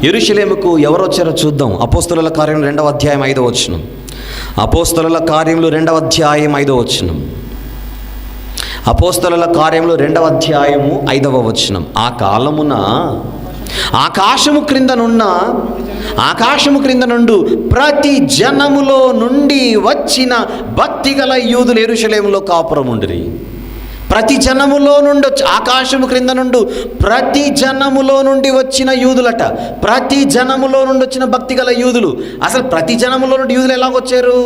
యెరూషలేముకు ఎవరు వచ్చారో చూద్దాం. అపోస్తలుల కార్యములు 2వ అధ్యాయం 5వ వచనం. అపోస్తలుల కార్యములు 2వ అధ్యాయం 5వ వచనం. అపోస్తలుల కార్యములు 2వ అధ్యాయము 5వ వచనం. ఆ కాలమున ఆకాశము క్రింద నుండి ప్రతి జనములో నుండి వచ్చిన భక్తిగల యూదులు యెరూషలేములో కాపురం ఉండిరి. ప్రతి జనములో నుండి ఆకాశము క్రింద నుండి ప్రతి జనములో నుండి వచ్చిన యూదులట. ప్రతి జనములో నుండి వచ్చిన భక్తి గల యూదులు. అసలు ప్రతి జనములో నుండి యూదులు ఎలాగొచ్చారు?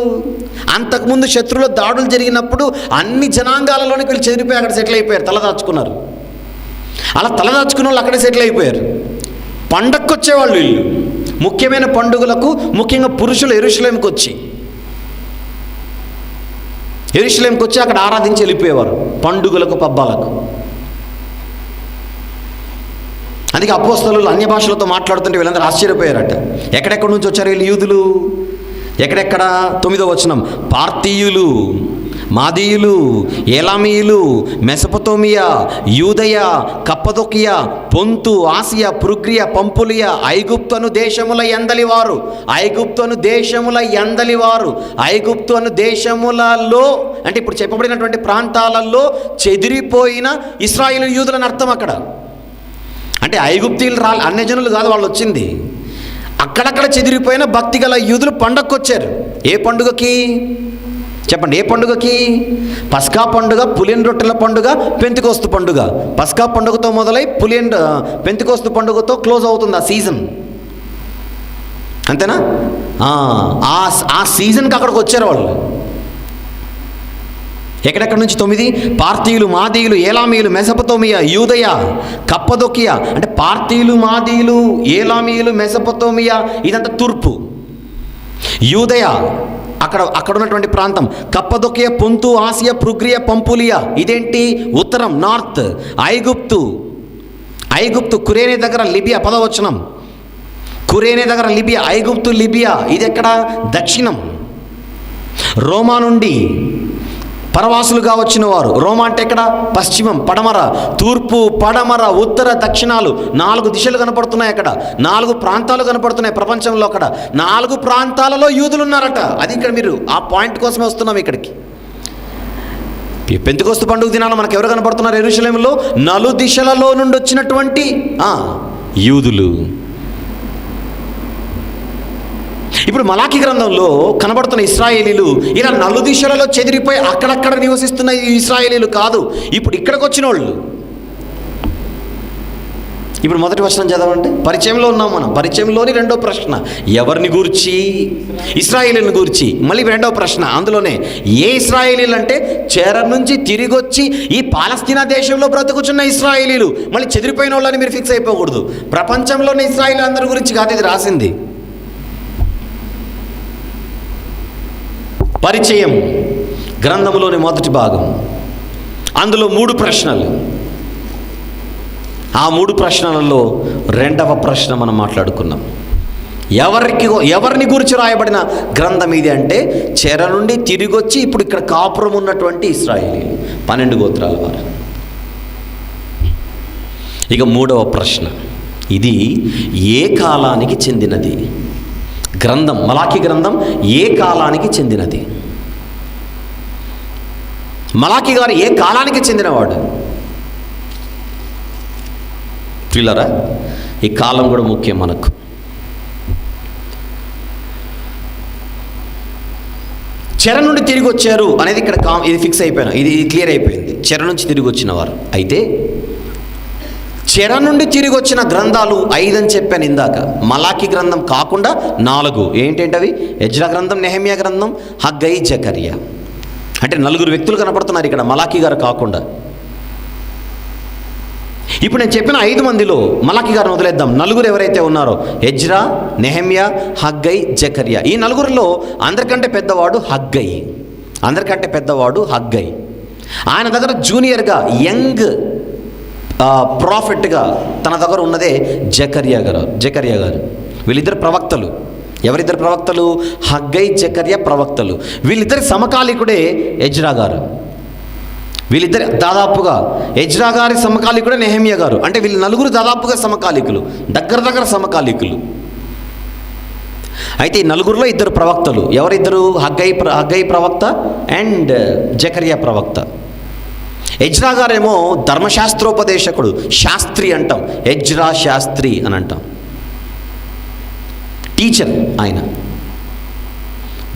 అంతకుముందు శత్రువుల దాడులు జరిగినప్పుడు అన్ని జనాంగాలలోనికి వీళ్ళు చెదిరిపోయి అక్కడ సెటిల్ అయిపోయారు, తలదాచుకున్నారు. అలా తలదాచుకున్న వాళ్ళు అక్కడే సెటిల్ అయిపోయారు. పండగకు వచ్చేవాళ్ళు వీళ్ళు. ముఖ్యమైన పండుగలకు ముఖ్యంగా పురుషులు యెరూషలేముకి వచ్చి అక్కడ ఆరాధించి వెళ్ళిపోయేవారు, పండుగలకు పబ్బాలకు. అందుకే అపోస్తలులు అన్య భాషలతో మాట్లాడుతుంటే వీళ్ళందరూ ఆశ్చర్యపోయారట. ఎక్కడెక్కడి నుంచి వచ్చారు వీళ్ళు యూదులు? ఎక్కడెక్కడ? 9వ వచనం. పార్తీయులు, మాదీయులు, ఏలామీయులు, మెసొపొతేమియా, యూదయ, కప్పదొకియా, పొంతు, ఆసియా, పురుగ్రియ, పంపులియా, ఐగుప్తు అను దేశముల దేశములలో అంటే ఇప్పుడు చెప్పబడినటువంటి ప్రాంతాలలో చెదిరిపోయిన ఇశ్రాయేలు యూదులని అర్థం అక్కడ. అంటే ఐగుప్తీయులు అన్యజనులు కాదు వాళ్ళు వచ్చింది, అక్కడక్కడ చెదిరిపోయిన భక్తి గల యూదులు పండగకు వచ్చారు. ఏ పండుగకి చెప్పండి? ఏ పండుగకి? పస్కా పండుగ, పులియన్ రొట్టెల పండుగ, పెంతెకోస్తు పండుగ. పస్కా పండుగతో మొదలై పెంతెకోస్తు పండుగతో క్లోజ్ అవుతుంది ఆ సీజన్. అంతేనా? ఆ సీజన్కి అక్కడికి వచ్చారు వాళ్ళు. ఎక్కడెక్కడి నుంచి? 9. పార్తీయులు, మాదీయులు, ఏలామీయులు, మెసపతోమియా, యూదయ, కప్పదొకియా. అంటే పార్తీయులు, మాదీయులు, ఏలామీయులు, మెసపతోమియా ఇదంతా తూర్పు. యూదయ అక్కడ ఉన్నటువంటి ప్రాంతం. కప్పదొకియా, పొంతు, ఆసియా, ప్రుగ్రియా, పంపులియా ఇదేంటి? ఉత్తరం, నార్త్. ఐగుప్తు కురేనే దగ్గర లిబియా, 10వ వచనం. కురేనే దగ్గర లిబియా, ఐగుప్తు, లిబియా ఇది ఎక్కడ? దక్షిణం. రోమా నుండి పరవాసులుగా వచ్చిన వారు. రోమా అంటే ఎక్కడ? పశ్చిమం, పడమర, తూర్పు, పడమర, ఉత్తర, దక్షిణాలు 4 దిశలు కనపడుతున్నాయి అక్కడ. 4 ప్రాంతాలు కనపడుతున్నాయి ప్రపంచంలో. అక్కడ 4 ప్రాంతాలలో యూదులు ఉన్నారట. అది ఇక్కడ మీరు ఆ పాయింట్ కోసమే వస్తున్నాం ఇక్కడికి. ఈ పెంతెకోస్తు పండుగ దినాన మనకు ఎవరు కనపడుతున్నారు? యెరూషలేములో నలుదిశలలో నుండి వచ్చినటువంటి యూదులు. ఇప్పుడు మలాకి గ్రంథంలో కనబడుతున్న ఇశ్రాయేలీలు ఇలా నలుదిశలలో చెదిరిపోయి అక్కడక్కడ నివసిస్తున్న ఈ ఇశ్రాయేలీలు కాదు, ఇప్పుడు ఇక్కడికి వచ్చిన వాళ్ళు. ఇప్పుడు మొదటి వచనం చదవండి. పరిచయంలో ఉన్నాం మనం. పరిచయంలోని 2వ ప్రశ్న ఎవరిని గూర్చి? ఇశ్రాయేలీలను గూర్చి. మళ్ళీ 2వ ప్రశ్న అందులోనే ఏ ఇశ్రాయేలీలు అంటే చెర నుంచి తిరిగి వచ్చి ఈ పాలస్తీనా దేశంలో బ్రతుకుచున్న ఇశ్రాయేలీలు. మళ్ళీ చెదిరిపోయిన వాళ్ళని మీరు ఫిక్స్ అయిపోకూడదు. ప్రపంచంలోని ఇశ్రాయేలు అందరి గురించి కాదు ఇది రాసింది. పరిచయం గ్రంథంలోని మొదటి భాగం, అందులో 3 ప్రశ్నలు. ఆ 3 ప్రశ్నలలో 2వ ప్రశ్న మనం మాట్లాడుకున్నాం. ఎవరిని గురించి రాయబడిన గ్రంథం ఇది అంటే చెర నుండి తిరిగి వచ్చి ఇప్పుడు ఇక్కడ కాపురం ఉన్నటువంటి ఇశ్రాయేలీలు 12 గోత్రాల వారు. ఇక 3వ ప్రశ్న, ఇది ఏ కాలానికి చెందినది గ్రంథం? మలాకి గ్రంథం ఏ కాలానికి చెందినది? మలాకి గారు ఏ కాలానికి చెందినవాడు? ప్రియులారా, ఈ కాలం కూడా ముఖ్యం మనకు. చెర నుండి తిరిగి వచ్చారు అనేది ఇక్కడ ఇది ఫిక్స్ అయిపోయినా, ఇది క్లియర్ అయిపోయింది. చెర నుంచి తిరిగి వచ్చిన వారు. అయితే చెర నుండి తిరిగి వచ్చిన గ్రంథాలు 5 అని చెప్పాను ఇందాక. మలాకి గ్రంథం కాకుండా 4 ఏంటేంటవి? ఎజ్రా గ్రంథం, నెహెమ్యా గ్రంథం, హగ్గై, జకర్యా. అంటే 4 వ్యక్తులు కనపడుతున్నారు ఇక్కడ మలాకి గారు కాకుండా. ఇప్పుడు నేను చెప్పిన 5 మందిలో మలాకి గారిని వదిలేద్దాం. 4 ఎవరైతే ఉన్నారో ఎజ్రా, నెహెమ్యా, హగ్గై, జకర్యా. ఈ 4లో అందరికంటే పెద్దవాడు హగ్గై. అందరికంటే పెద్దవాడు హగ్గై. ఆయన దగ్గర జూనియర్గా యంగ్ ప్రాఫిట్గా తన దగ్గర ఉన్నదే జకర్యా గారు. వీళ్ళిద్దరు ప్రవక్తలు. ఎవరిద్దరు ప్రవక్తలు? హగ్గై, జకర్యా ప్రవక్తలు. వీళ్ళిద్దరి సమకాలికుడే ఎజ్రా గారు. వీళ్ళిద్దరు దాదాపుగా ఎజ్రా గారి సమకాలికుడే నెహెమ్యా గారు. అంటే వీళ్ళు 4 దాదాపుగా సమకాలికులు, దగ్గర సమకాలికులు. అయితే ఈ 4లో 2 ప్రవక్తలు. ఎవరిద్దరు? హగ్గై ప్రవక్త అండ్ జకర్యా ప్రవక్త. ఎజ్రా గారేమో ధర్మశాస్త్రోపదేశకుడు, శాస్త్రి అంటాం. ఎజ్రా శాస్త్రి అని అంటాం, టీచర్ ఆయన.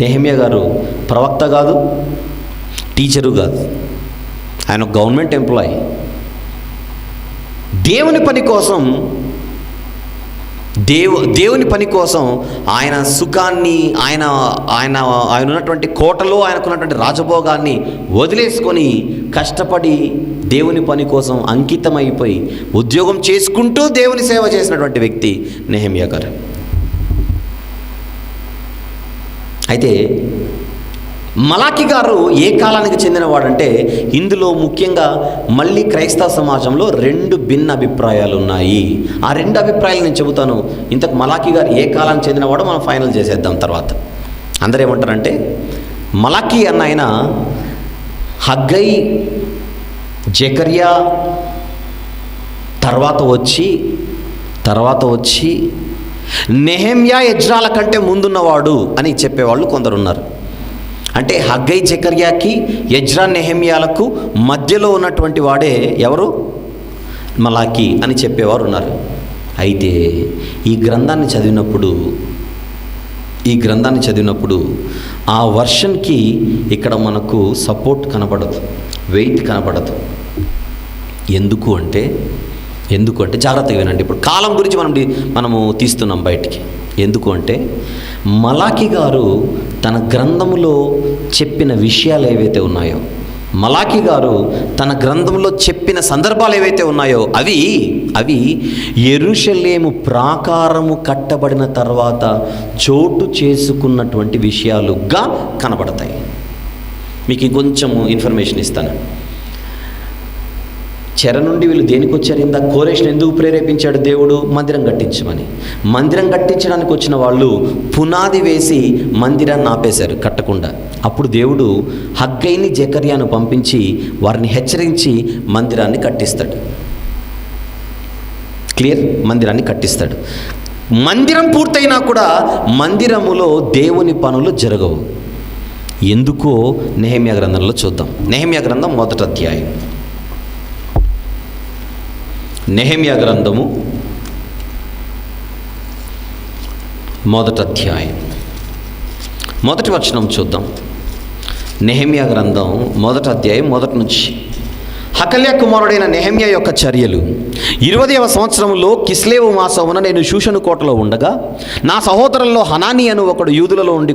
నెహెమ్యా గారు ప్రవక్త కాదు, టీచరు కాదు, ఆయన గవర్నమెంట్ ఎంప్లాయీ. దేవుని పని కోసం ఆయన సుఖాన్ని, ఆయన ఉన్నటువంటి కోటలో ఆయనకున్నటువంటి రాజభోగాన్ని వదిలేసుకొని కష్టపడి దేవుని పని కోసం అంకితమైపోయి ఉద్యోగం చేసుకుంటూ దేవుని సేవ చేసినటువంటి వ్యక్తి నెహెమ్యా గారు. అయితే మలాకి గారు ఏ కాలానికి చెందినవాడంటే ఇందులో ముఖ్యంగా మళ్ళీ క్రైస్తవ సమాజంలో 2 భిన్న అభిప్రాయాలు ఉన్నాయి. ఆ 2 అభిప్రాయాలు నేను చెబుతాను. ఇంతకు మలాకి గారు ఏ కాలానికి చెందినవాడో మనం ఫైనల్ చేసేద్దాం తర్వాత. అందరూ ఏమంటారంటే మలాకి అన్న ఆయన హగ్గై, జకర్యా తర్వాత వచ్చి నెహెమ్యా, ఎజ్రాల కంటే ముందున్నవాడు అని చెప్పేవాళ్ళు కొందరు ఉన్నారు. అంటే హగ్గై, జకర్యాకి, ఎజ్రా, నెహెమ్యాలకు మధ్యలో ఉన్నటువంటి వాడే ఎవరు? మలాకి అని చెప్పేవారు ఉన్నారు. అయితే ఈ గ్రంథాన్ని చదివినప్పుడు ఆ వర్షన్కి ఇక్కడ మనకు సపోర్ట్ కనబడదు, వెయిట్ కనబడదు. ఎందుకు అంటే జాగ్రత్తగా వినండి. ఇప్పుడు కాలం గురించి మనము తీస్తున్నాం బయటికి. ఎందుకు అంటే మలాకి గారు తన గ్రంథములో చెప్పిన విషయాలు ఏవైతే ఉన్నాయో, మలాకి గారు తన గ్రంథంలో చెప్పిన సందర్భాలు ఏవైతే ఉన్నాయో అవి యెరూషలేము ప్రాకారము కట్టబడిన తర్వాత చోటు చేసుకున్నటువంటి విషయాలుగా కనబడతాయి. మీకు ఇంకొంచెం ఇన్ఫర్మేషన్ ఇస్తాను. చెర నుండి వీళ్ళు దేనికి వచ్చారు? ఇందాక కోరేష్ను ఎందుకు ప్రేరేపించాడు దేవుడు? మందిరం కట్టించమని. మందిరం కట్టించడానికి వచ్చిన వాళ్ళు పునాది వేసి మందిరాన్ని ఆపేశారు కట్టకుండా. అప్పుడు దేవుడు హగ్గైని జకర్యాను పంపించి వారిని హెచ్చరించి మందిరాన్ని కట్టిస్తాడు. క్లియర్? మందిరాన్ని కట్టిస్తాడు. మందిరం పూర్తయినా కూడా మందిరములో దేవుని పనులు జరగవు. ఎందుకో నెహెమ్యా గ్రంథంలో చూద్దాం. నెహెమ్యా గ్రంథం 1వ అధ్యాయం. నెహెమ్యా గ్రంథము 1వ అధ్యాయం 1వ వచనం చూద్దాం. నెహెమ్యా గ్రంథం 1వ అధ్యాయం 1 నుంచి. హకల్యా కుమారుడైన నెహెమ్యా యొక్క చర్యలు. 20వ సంవత్సరంలో కిస్లేవు మాసమున నేను షూషను కోటలో ఉండగా నా సహోదరుల్లో హనానీ అను ఒకడు యూదులలో ఉండి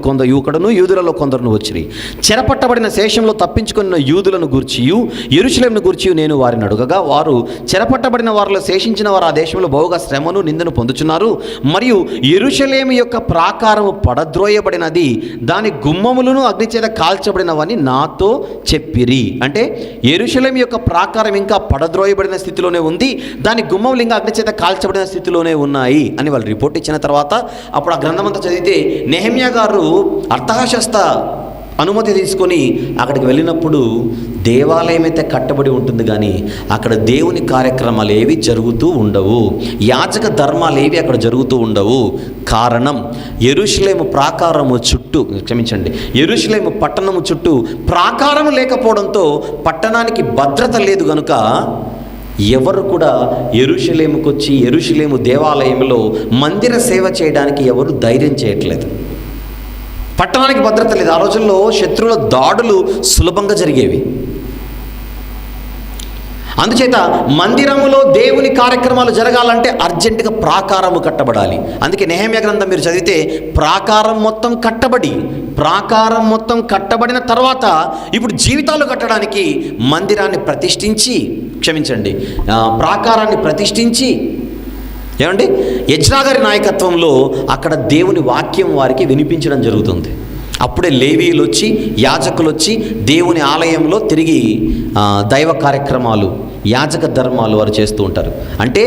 యూదులలో కొందరును వచ్చిరి. చెరపట్టబడిన శేషంలో తప్పించుకున్న యూదులను గూర్చియు యెరూషలేమును గూర్చియు నేను వారిని అడుగగా వారు చెరపట్టబడిన వారిలో శేషించిన వారు ఆ దేశంలో బహుగా శ్రమను నిందను పొందుచున్నారు, మరియు యెరూషలేము యొక్క ప్రాకారము పడద్రోయబడినది, దాని గుమ్మములను అగ్నిచేత కాల్చబడినవని నాతో చెప్పిరి. అంటే యెరూషలేము యొక్క ప్రాకారం ఇంకా పడద్రోయబడిన స్థితిలోనే ఉంది, దాని గుమ్మములు ఇంకా అగ్నిచేత కాల్చబడిన స్థితిలోనే ఉన్నాయి అని వాళ్ళు రిపోర్ట్ ఇచ్చిన తర్వాత అప్పుడు ఆ గ్రంథం అంతా చదివితే నెహెమ్యా గారు అర్థశాస్త్ర అనుమతి తీసుకొని అక్కడికి వెళ్ళినప్పుడు దేవాలయం అయితే కట్టబడి ఉంటుంది, కానీ అక్కడ దేవుని కార్యక్రమాలు ఏవి జరుగుతూ ఉండవు, యాజక ధర్మాలు ఏవి అక్కడ జరుగుతూ ఉండవు. కారణం యెరూషలేము యెరూషలేము పట్టణము చుట్టూ ప్రాకారము లేకపోవడంతో పట్టణానికి భద్రత లేదు గనుక ఎవరు కూడా యెరూషలేముకు వచ్చి యెరూషలేము దేవాలయంలో మందిర సేవ చేయడానికి ఎవరు ధైర్యం చేయట్లేదు. పట్టణానికి భద్రత లేదు. ఆ రోజుల్లో శత్రువుల దాడులు సులభంగా జరిగేవి. అందుచేత మందిరములో దేవుని కార్యక్రమాలు జరగాలంటే అర్జెంటుగా ప్రాకారము కట్టబడాలి. అందుకే నెహెమ్యా గ్రంథం మీరు చదివితే ప్రాకారం మొత్తం కట్టబడిన తర్వాత ఇప్పుడు జీవితాలు కట్టడానికి మందిరాన్ని ప్రాకారాన్ని ప్రతిష్ఠించి ఏమండి ఎజ్రా గారి నాయకత్వంలో అక్కడ దేవుని వాక్యం వారికి వినిపించడం జరుగుతుంది. అప్పుడే లేవీయులు వచ్చి యాజకులు వచ్చి దేవుని ఆలయంలో తిరిగి దైవ కార్యక్రమాలు యాజక ధర్మాలు వారు చేస్తూ ఉంటారు. అంటే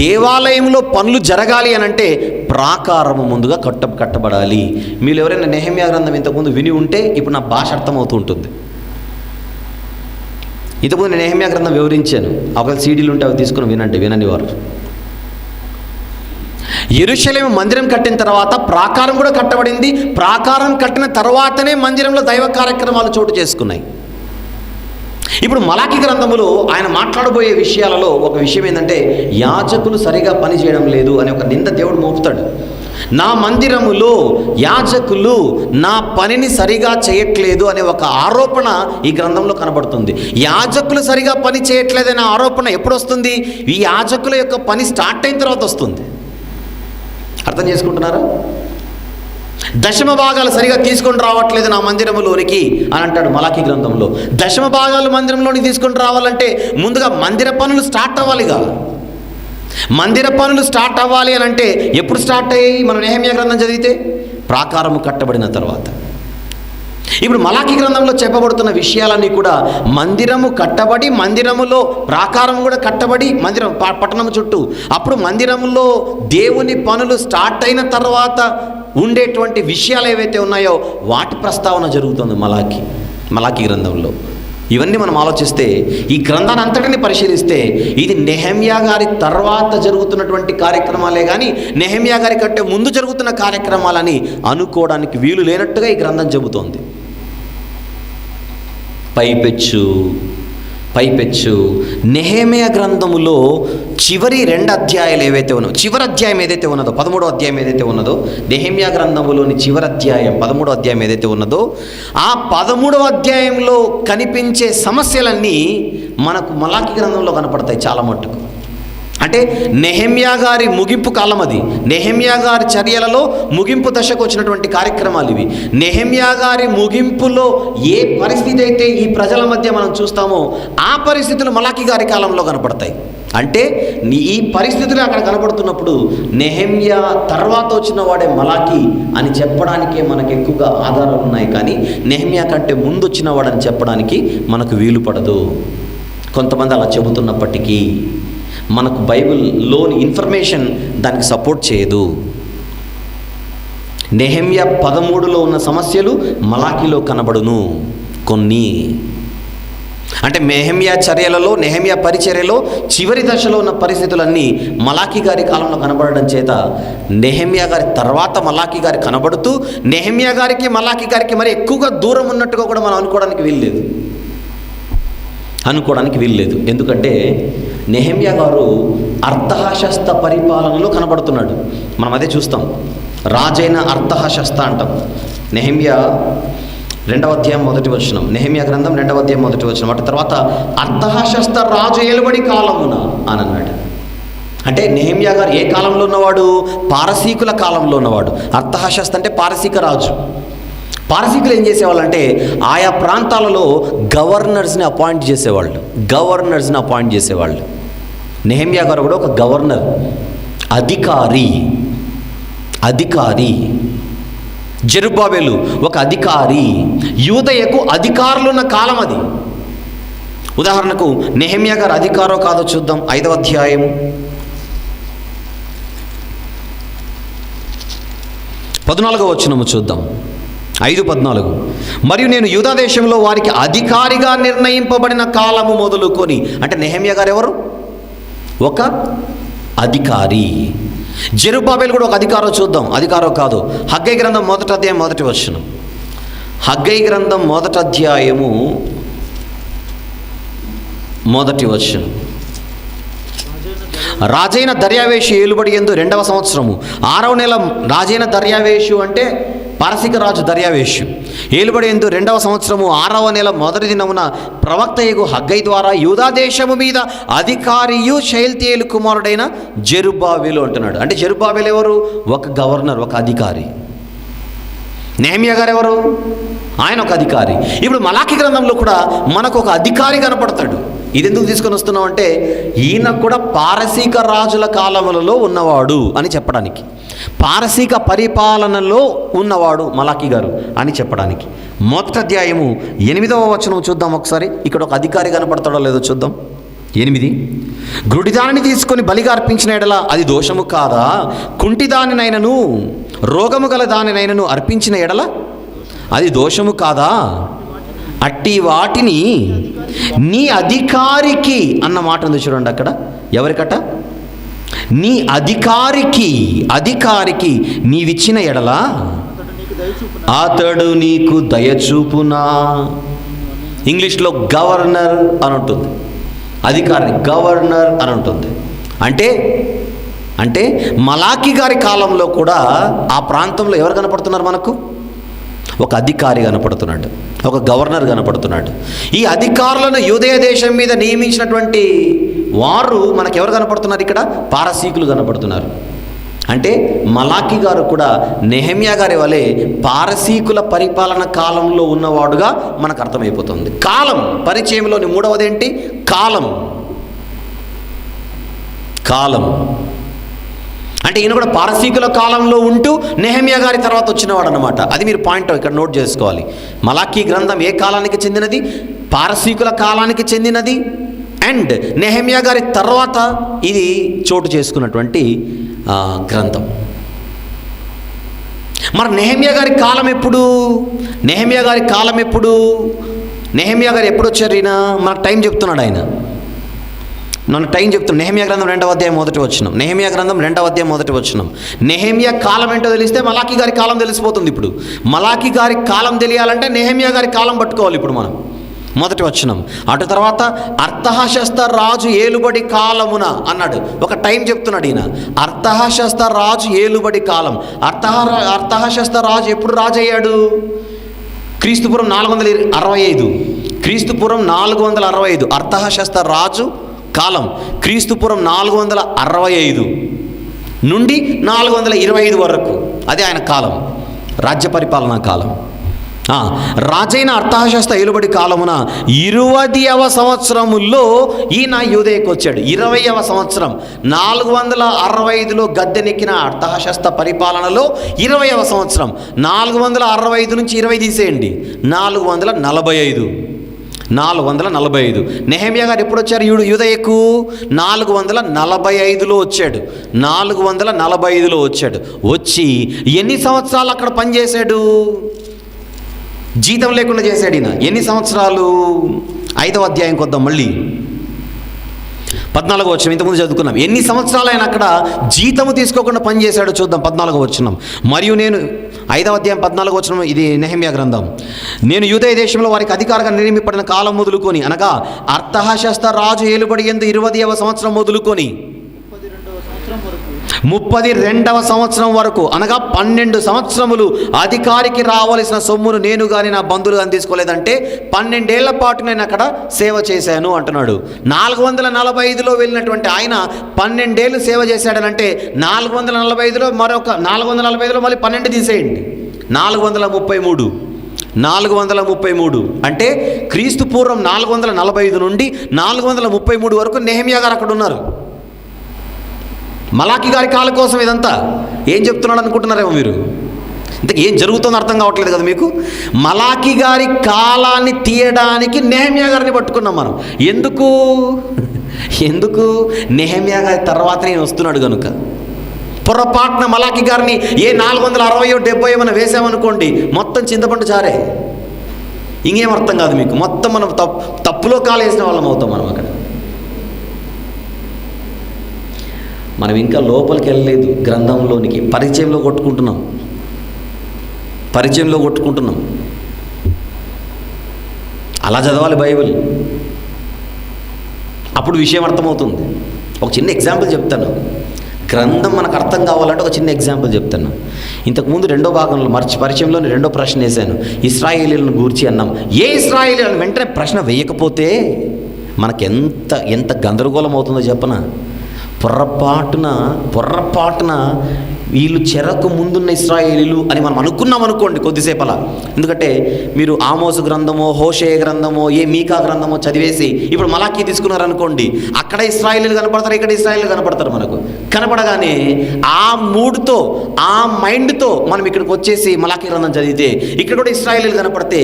దేవాలయంలో పనులు జరగాలి అని అంటే ప్రాకారము ముందుగా కట్టబడాలి. మీరు ఎవరైనా నెహెమ్యా గ్రంథం ఇంతకుముందు విని ఉంటే ఇప్పుడు నా భాష అర్థమవుతూ ఉంటుంది. ఇంతకుముందు నేను నెహెమ్యా గ్రంథం వివరించాను. ఒకవేళ సీడీలు ఉంటే అవి తీసుకుని వినండి వారు. యెరూషలేము మందిరం కట్టిన తర్వాత ప్రాకారం కూడా కట్టబడింది. ప్రాకారం కట్టిన తర్వాతనే మందిరంలో దైవ కార్యక్రమాలు చోటు చేసుకున్నాయి. ఇప్పుడు మలాకి గ్రంథములో ఆయన మాట్లాడబోయే విషయాలలో ఒక విషయం ఏంటంటే యాజకులు సరిగా పని చేయడం లేదు అనే ఒక నింద దేవుడు మోపుతాడు. నా మందిరములో యాజకులు నా పనిని సరిగా చేయట్లేదు అనే ఒక ఆరోపణ ఈ గ్రంథంలో కనబడుతుంది. యాజకులు సరిగా పని చేయట్లేదనే ఆరోపణ ఎప్పుడు వస్తుంది? ఈ యాజకుల యొక్క పని స్టార్ట్ అయిన తర్వాత వస్తుంది. అర్థం చేసుకుంటున్నారా? దశమ భాగాలు సరిగా తీసుకొని రావట్లేదు నా మందిరములోనికి అని అంటాడు మలాకి గ్రంథంలో. దశమ భాగాలు మందిరంలోనికి తీసుకొని రావాలంటే ముందుగా మందిర పనులు స్టార్ట్ అవ్వాలిగా. మందిర పనులు స్టార్ట్ అవ్వాలి అని అంటే ఎప్పుడు స్టార్ట్ అయ్యాయి? మనం నెహెమ్యా గ్రంథం చదివితే ప్రాకారము కట్టబడిన తర్వాత. ఇప్పుడు మలాకి గ్రంథంలో చెప్పబడుతున్న విషయాలన్నీ కూడా మందిరము కట్టబడి మందిరములో ప్రాకారం కూడా కట్టబడి మందిరం పట్టణం చుట్టూ అప్పుడు మందిరములో దేవుని పనులు స్టార్ట్ అయిన తర్వాత ఉండేటువంటి విషయాలు ఏవైతే ఉన్నాయో వాటి ప్రస్తావన జరుగుతుంది మలాకి గ్రంథంలో. ఇవన్నీ మనం ఆలోచిస్తే ఈ గ్రంథాన్ని అంతటిని పరిశీలిస్తే ఇది నెహెమ్యా గారి తర్వాత జరుగుతున్నటువంటి కార్యక్రమాలే కానీ నెహెమ్యా గారి కంటే ముందు జరుగుతున్న కార్యక్రమాలని అనుకోవడానికి వీలు లేనట్టుగా ఈ గ్రంథం చెబుతోంది. పైపెచ్చు పైపెచ్చు నెహెమ్యా గ్రంథములో చివరి 2 అధ్యాయాలు ఏవైతే ఉన్నాయో, చివరి అధ్యాయం ఏదైతే ఉన్నదో 13వ అధ్యాయం ఏదైతే ఉన్నదో, నెహెమ్యా గ్రంథములోని చివరి అధ్యాయం 13వ అధ్యాయం ఏదైతే ఉన్నదో, ఆ 13వ అధ్యాయంలో కనిపించే సమస్యలన్నీ మనకు మలాకి గ్రంథంలో కనపడతాయి చాలా మట్టుకు. అంటే నెహెమ్యా గారి ముగింపు కాలం అది. నెహెమ్యా గారి చర్యలలో ముగింపు దశకు వచ్చినటువంటి కార్యక్రమాలు ఇవి. నెహెమ్యా గారి ముగింపులో ఏ పరిస్థితి అయితే ఈ ప్రజల మధ్య మనం చూస్తామో ఆ పరిస్థితులు మలాకి గారి కాలంలో కనపడతాయి. అంటే ఈ పరిస్థితులు అక్కడ కనపడుతున్నప్పుడు నెహెమ్యా తర్వాత వచ్చిన వాడే మలాకి అని చెప్పడానికే మనకు ఎక్కువగా ఆధారాలు ఉన్నాయి. కానీ నెహెమ్యా కంటే ముందు వచ్చిన వాడని చెప్పడానికి మనకు వీలు పడదు. కొంతమంది అలా చెబుతున్నప్పటికీ మనకు బైబిల్లోని ఇన్ఫర్మేషన్ దానికి సపోర్ట్ చేయదు. నెహెమ్యా 13లో ఉన్న సమస్యలు మలాకిలో కనబడును కొన్ని. అంటే నెహెమ్యా చర్యలలో, నెహెమ్యా పరిచర్యలో చివరి దశలో ఉన్న పరిస్థితులన్నీ మలాకి గారి కాలంలో కనబడడం చేత నెహెమ్యా గారి తర్వాత మలాకి గారి కనబడుతూ, నెహెమ్యా గారికి మలాకి గారికి మరి ఎక్కువగా దూరం ఉన్నట్టుగా కూడా మనం అనుకోవడానికి వీల్లేదు. ఎందుకంటే నెహెమ్యా గారు అర్థహశస్త పరిపాలనలో కనబడుతున్నాడు. మనం అదే చూస్తాం, రాజైన అర్థహశస్త అంటాం. నెహెమ్యా 2వ అధ్యాయం 1వ వచనం, నెహెమ్యా గ్రంథం 2వ అధ్యాయం 1వ వచనం. వాటి తర్వాత అర్థహశస్త రాజు ఏలుబడి కాలమున అని అన్నాడు. అంటే నెహెమ్యా గారు ఏ కాలంలో ఉన్నవాడు? పారసీకుల కాలంలో ఉన్నవాడు. అర్థహశస్త అంటే పారసీక రాజు. పారసీకులు ఏం చేసేవాళ్ళు అంటే ఆయా ప్రాంతాలలో గవర్నర్స్ని అపాయింట్ చేసేవాళ్ళు. నెహెమ్యా గారు కూడా ఒక గవర్నర్, అధికారి. జెరుబ్బాబెలు ఒక అధికారి. యూదయకు అధికారులున్న కాలం అది. ఉదాహరణకు నెహెమ్యా గారు అధికారో కాదో చూద్దాం. 5వ అధ్యాయం 14వ వచనము చూద్దాం. 5:14. మరియు నేను యూదా దేశంలో వారికి అధికారిగా నిర్ణయింపబడిన కాలము మొదలుకొని. అంటే నెహెమ్యా గారు ఎవరు? ఒక అధికారి. జెరుబ్బాబెలు కూడా ఒక అధికారో చూద్దాం. అధికారో కాదు. హగ్గై గ్రంథం 1వ అధ్యాయం 1వ వచనం. హగ్గై గ్రంథం 1వ అధ్యాయము 1వ వచనం. రాజైన దర్యావేషు ఏలుబడి యందు 2వ సంవత్సరము 6వ నెల. రాజైన దర్యావేషు అంటే పారసీక రాజు దర్యావేషు. ఏలుబడి యందు 2వ సంవత్సరము 6వ నెల 1వ దినమున ప్రవక్తయగు హగ్గై ద్వారా యూదా దేశము మీద అధికారియు షయల్తీయేలు కుమారుడైన జెరుబ్బాబెలు అంటున్నాడు. అంటే జెరుబ్బాబెలు ఎవరు? ఒక గవర్నర్, ఒక అధికారి. నెహెమ్యా గారు ఎవరు? ఆయన ఒక అధికారి. ఇప్పుడు మలాకి గ్రంథంలో కూడా మనకు ఒక అధికారి కనపడతాడు. ఇది ఎందుకు తీసుకొని వస్తున్నాం అంటే ఈయన కూడా పారసీక రాజుల కాలములలో ఉన్నవాడు అని చెప్పడానికి, పారసీక పరిపాలనలో ఉన్నవాడు మలాకి గారు అని చెప్పడానికి. 1వ అధ్యాయము 8వ వచనం చూద్దాం ఒకసారి. ఇక్కడ ఒక అధికారి కనపడతాడో లేదో చూద్దాం. 8. గుడిదానిని తీసుకొని బలిగా అర్పించిన ఎడల అది దోషము కాదా? కుంటిదానినైనను రోగము గల దానినైనను అర్పించిన ఎడల అది దోషము కాదా? అట్టి వాటిని నీ అధికారికి అన్న మాట ఉంది చూడండి అక్కడ. ఎవరికట? నీ అధికారికి నీవిచ్చిన ఎడల అతడు నీకు దయచూపునా. ఇంగ్లీష్లో గవర్నర్ అని ఉంటుంది, అధికారిని గవర్నర్ అని ఉంటుంది. అంటే మలాకి గారి కాలంలో కూడా ఆ ప్రాంతంలో ఎవరు కనపడుతున్నారు మనకు? ఒక అధికారి కనపడుతున్నాడు, ఒక గవర్నర్ కనపడుతున్నాడు. ఈ అధికారులను యూదయ దేశం మీద నియమించినటువంటి వారు మనకు ఎవరు కనపడుతున్నారు? ఇక్కడ పారసీకులు కనపడుతున్నారు. అంటే మలాకి గారు కూడా నెహెమ్యా గారి వలె పారసీకుల పరిపాలన కాలంలో ఉన్నవాడుగా మనకు అర్థమైపోతుంది. కాలం పరిచయంలోని 3వది ఏంటి? కాలం. అంటే ఈయన కూడా పారసీకుల కాలంలో ఉంటూ నెహెమ్యా గారి తర్వాత వచ్చినవాడు అనమాట. అది మీరు పాయింట్ ఇక్కడ నోట్ చేసుకోవాలి. మలాకి గ్రంథం ఏ కాలానికి చెందినది? పారసీకుల కాలానికి చెందినది. అండ్ నెహెమ్యా గారి తర్వాత ఇది చోటు చేసుకున్నటువంటి గ్రంథం. మరి నెహెమ్యా గారి కాలం ఎప్పుడు? నెహెమ్యా గారి ఎప్పుడు వచ్చారు? ఈయన మనకు టైం చెప్తున్నాడు. ఆయన నన్ను టైం చెప్తున్నాను. నెహెమ్యా గ్రంథం 2వ అధ్యాయం 1వ వచనం. నెహెమ్యా గ్రంథం 2వ అధ్యాయం 1వ వచనం. నెహెమ్యా కాలం ఏంటో తెలిస్తే మలాకి గారి కాలం తెలిసిపోతుంది. ఇప్పుడు మలాకి గారి కాలం తెలియాలంటే నెహెమ్యా గారి కాలం పట్టుకోవాలి ఇప్పుడు మనం. మొదటి వచనం. అటు తర్వాత అర్తహషస్త రాజు ఏలుబడి కాలమున అన్నాడు. ఒక టైం చెప్తున్నాడు ఈయన. అర్తహషస్త రాజు ఏలుబడి కాలం. అర్తహషస్త రాజు ఎప్పుడు రాజు అయ్యాడు? క్రీస్తుపురం 465. క్రీస్తుపురం 465 అర్తహషస్త రాజు కాలం. క్రీస్తుపురం 465 నుండి 425 వరకు అది ఆయన కాలం, రాజ్య పరిపాలనా కాలం. రాజైన అర్తహషస్త ఏలుబడి కాలమున 20వ సంవత్సరములో ఈయన యూదయకు వచ్చాడు. 20వ సంవత్సరం 465లో గద్దెనెక్కిన అర్తహషస్త పరిపాలనలో 20వ సంవత్సరం 465 నుంచి 20 తీసేయండి, 445. నెహెమ్యా గారు ఎప్పుడు వచ్చారు యూదయకు? 445లో వచ్చాడు. 445లో వచ్చాడు. వచ్చి ఎన్ని సంవత్సరాలు అక్కడ పనిచేశాడు? జీతం లేకుండా చేశాడు ఈయన. ఎన్ని సంవత్సరాలు? 5వ అధ్యాయం కొద్దాం మళ్ళీ, 14వ వచనం. ఇంతకుముందు చదువుకున్నాం. ఎన్ని సంవత్సరాలు ఆయన అక్కడ జీతము తీసుకోకుండా పనిచేశాడో చూద్దాం. 14వ వచనం. మరియు నేను 5వ అధ్యాయం 14వ వచనం, ఇది నెహెమ్యా గ్రంథం. నేను యూదయ దేశంలో వారికి అధికారంగా నిర్మింపబడిన కాలం మొదలుకొని, అనగా అర్తహషస్త రాజు ఏలుబడి యందు 20వ సంవత్సరం మొదలుకొని 32వ సంవత్సరం వరకు, అనగా 12 సంవత్సరములు అధికారికి రావలసిన సొమ్మును నేను కానీ నా బంధువులు కానీ తీసుకోలేదంటే 12 ఏళ్ల పాటు నేను అక్కడ సేవ చేశాను అంటున్నాడు. 445లో వెళ్ళినటువంటి ఆయన 12 ఏళ్ళు సేవ చేశాడనంటే 445లో మరొక 445లో మళ్ళీ 12 తీసేయండి, 433 అంటే క్రీస్తు పూర్వం 445 నుండి 433 వరకు నెహెమ్యా గారు అక్కడ ఉన్నారు. మలాకి గారి కాలం కోసం ఇదంతా. ఏం చెప్తున్నాడు అనుకుంటున్నారేమో మీరు? ఇంతకు ఏం జరుగుతుందో అర్థం కావట్లేదు కదా మీకు. మలాకి గారి కాలాన్ని తీయడానికి నెహెమ్యా గారిని పట్టుకున్నాం మనం. ఎందుకు? నెహెమ్యా గారి తర్వాత నేను వస్తున్నాడు కనుక. పొరపాటున మలాకి గారిని ఏ 460 70 మనం వేసామనుకోండి, మొత్తం చింతపండు చారే, ఇంకేం అర్థం కాదు మీకు. మొత్తం మనం తప్పులో కాలు వేసిన వాళ్ళం అవుతాం మనం అక్కడ. మనం ఇంకా లోపలికి వెళ్ళలేదు గ్రంథంలోనికి. పరిచయంలో కొట్టుకుంటున్నాం. అలా చదవాలి బైబిల్, అప్పుడు విషయం అర్థమవుతుంది. ఒక చిన్న ఎగ్జాంపుల్ చెప్తాను. గ్రంథం మనకు అర్థం కావాలంటే ఒక చిన్న ఎగ్జాంపుల్ చెప్తాను. ఇంతకుముందు 2వ భాగంలో పరిచయంలోని 2వ ప్రశ్న వేశాను. ఇశ్రాయేలీయులను గూర్చి అన్నాం. ఏ ఇశ్రాయేలీయులను వెంటనే ప్రశ్న వేయకపోతే మనకు ఎంత గందరగోళం అవుతుందో చెప్పనా. పొర్రపాటున వీళ్ళు చెరకు ముందున్న ఇశ్రాయేలీలు అని మనం అనుకున్నాం అనుకోండి కొద్దిసేపు అలా. ఎందుకంటే మీరు ఆమోసు గ్రంథమో, హోషేయ గ్రంథమో, మీకా గ్రంథమో చదివేసి ఇప్పుడు మలాకీ తీసుకున్నారనుకోండి, అక్కడ ఇశ్రాయేలీలు కనపడతారు, ఇక్కడ ఇశ్రాయేలీలు కనపడతారు. మనకు కనపడగానే ఆ మూడ్తో, ఆ మైండ్తో మనం ఇక్కడికి వచ్చేసి మలాకీ గ్రంథం చదివితే ఇక్కడ కూడా ఇశ్రాయేలీలు కనపడితే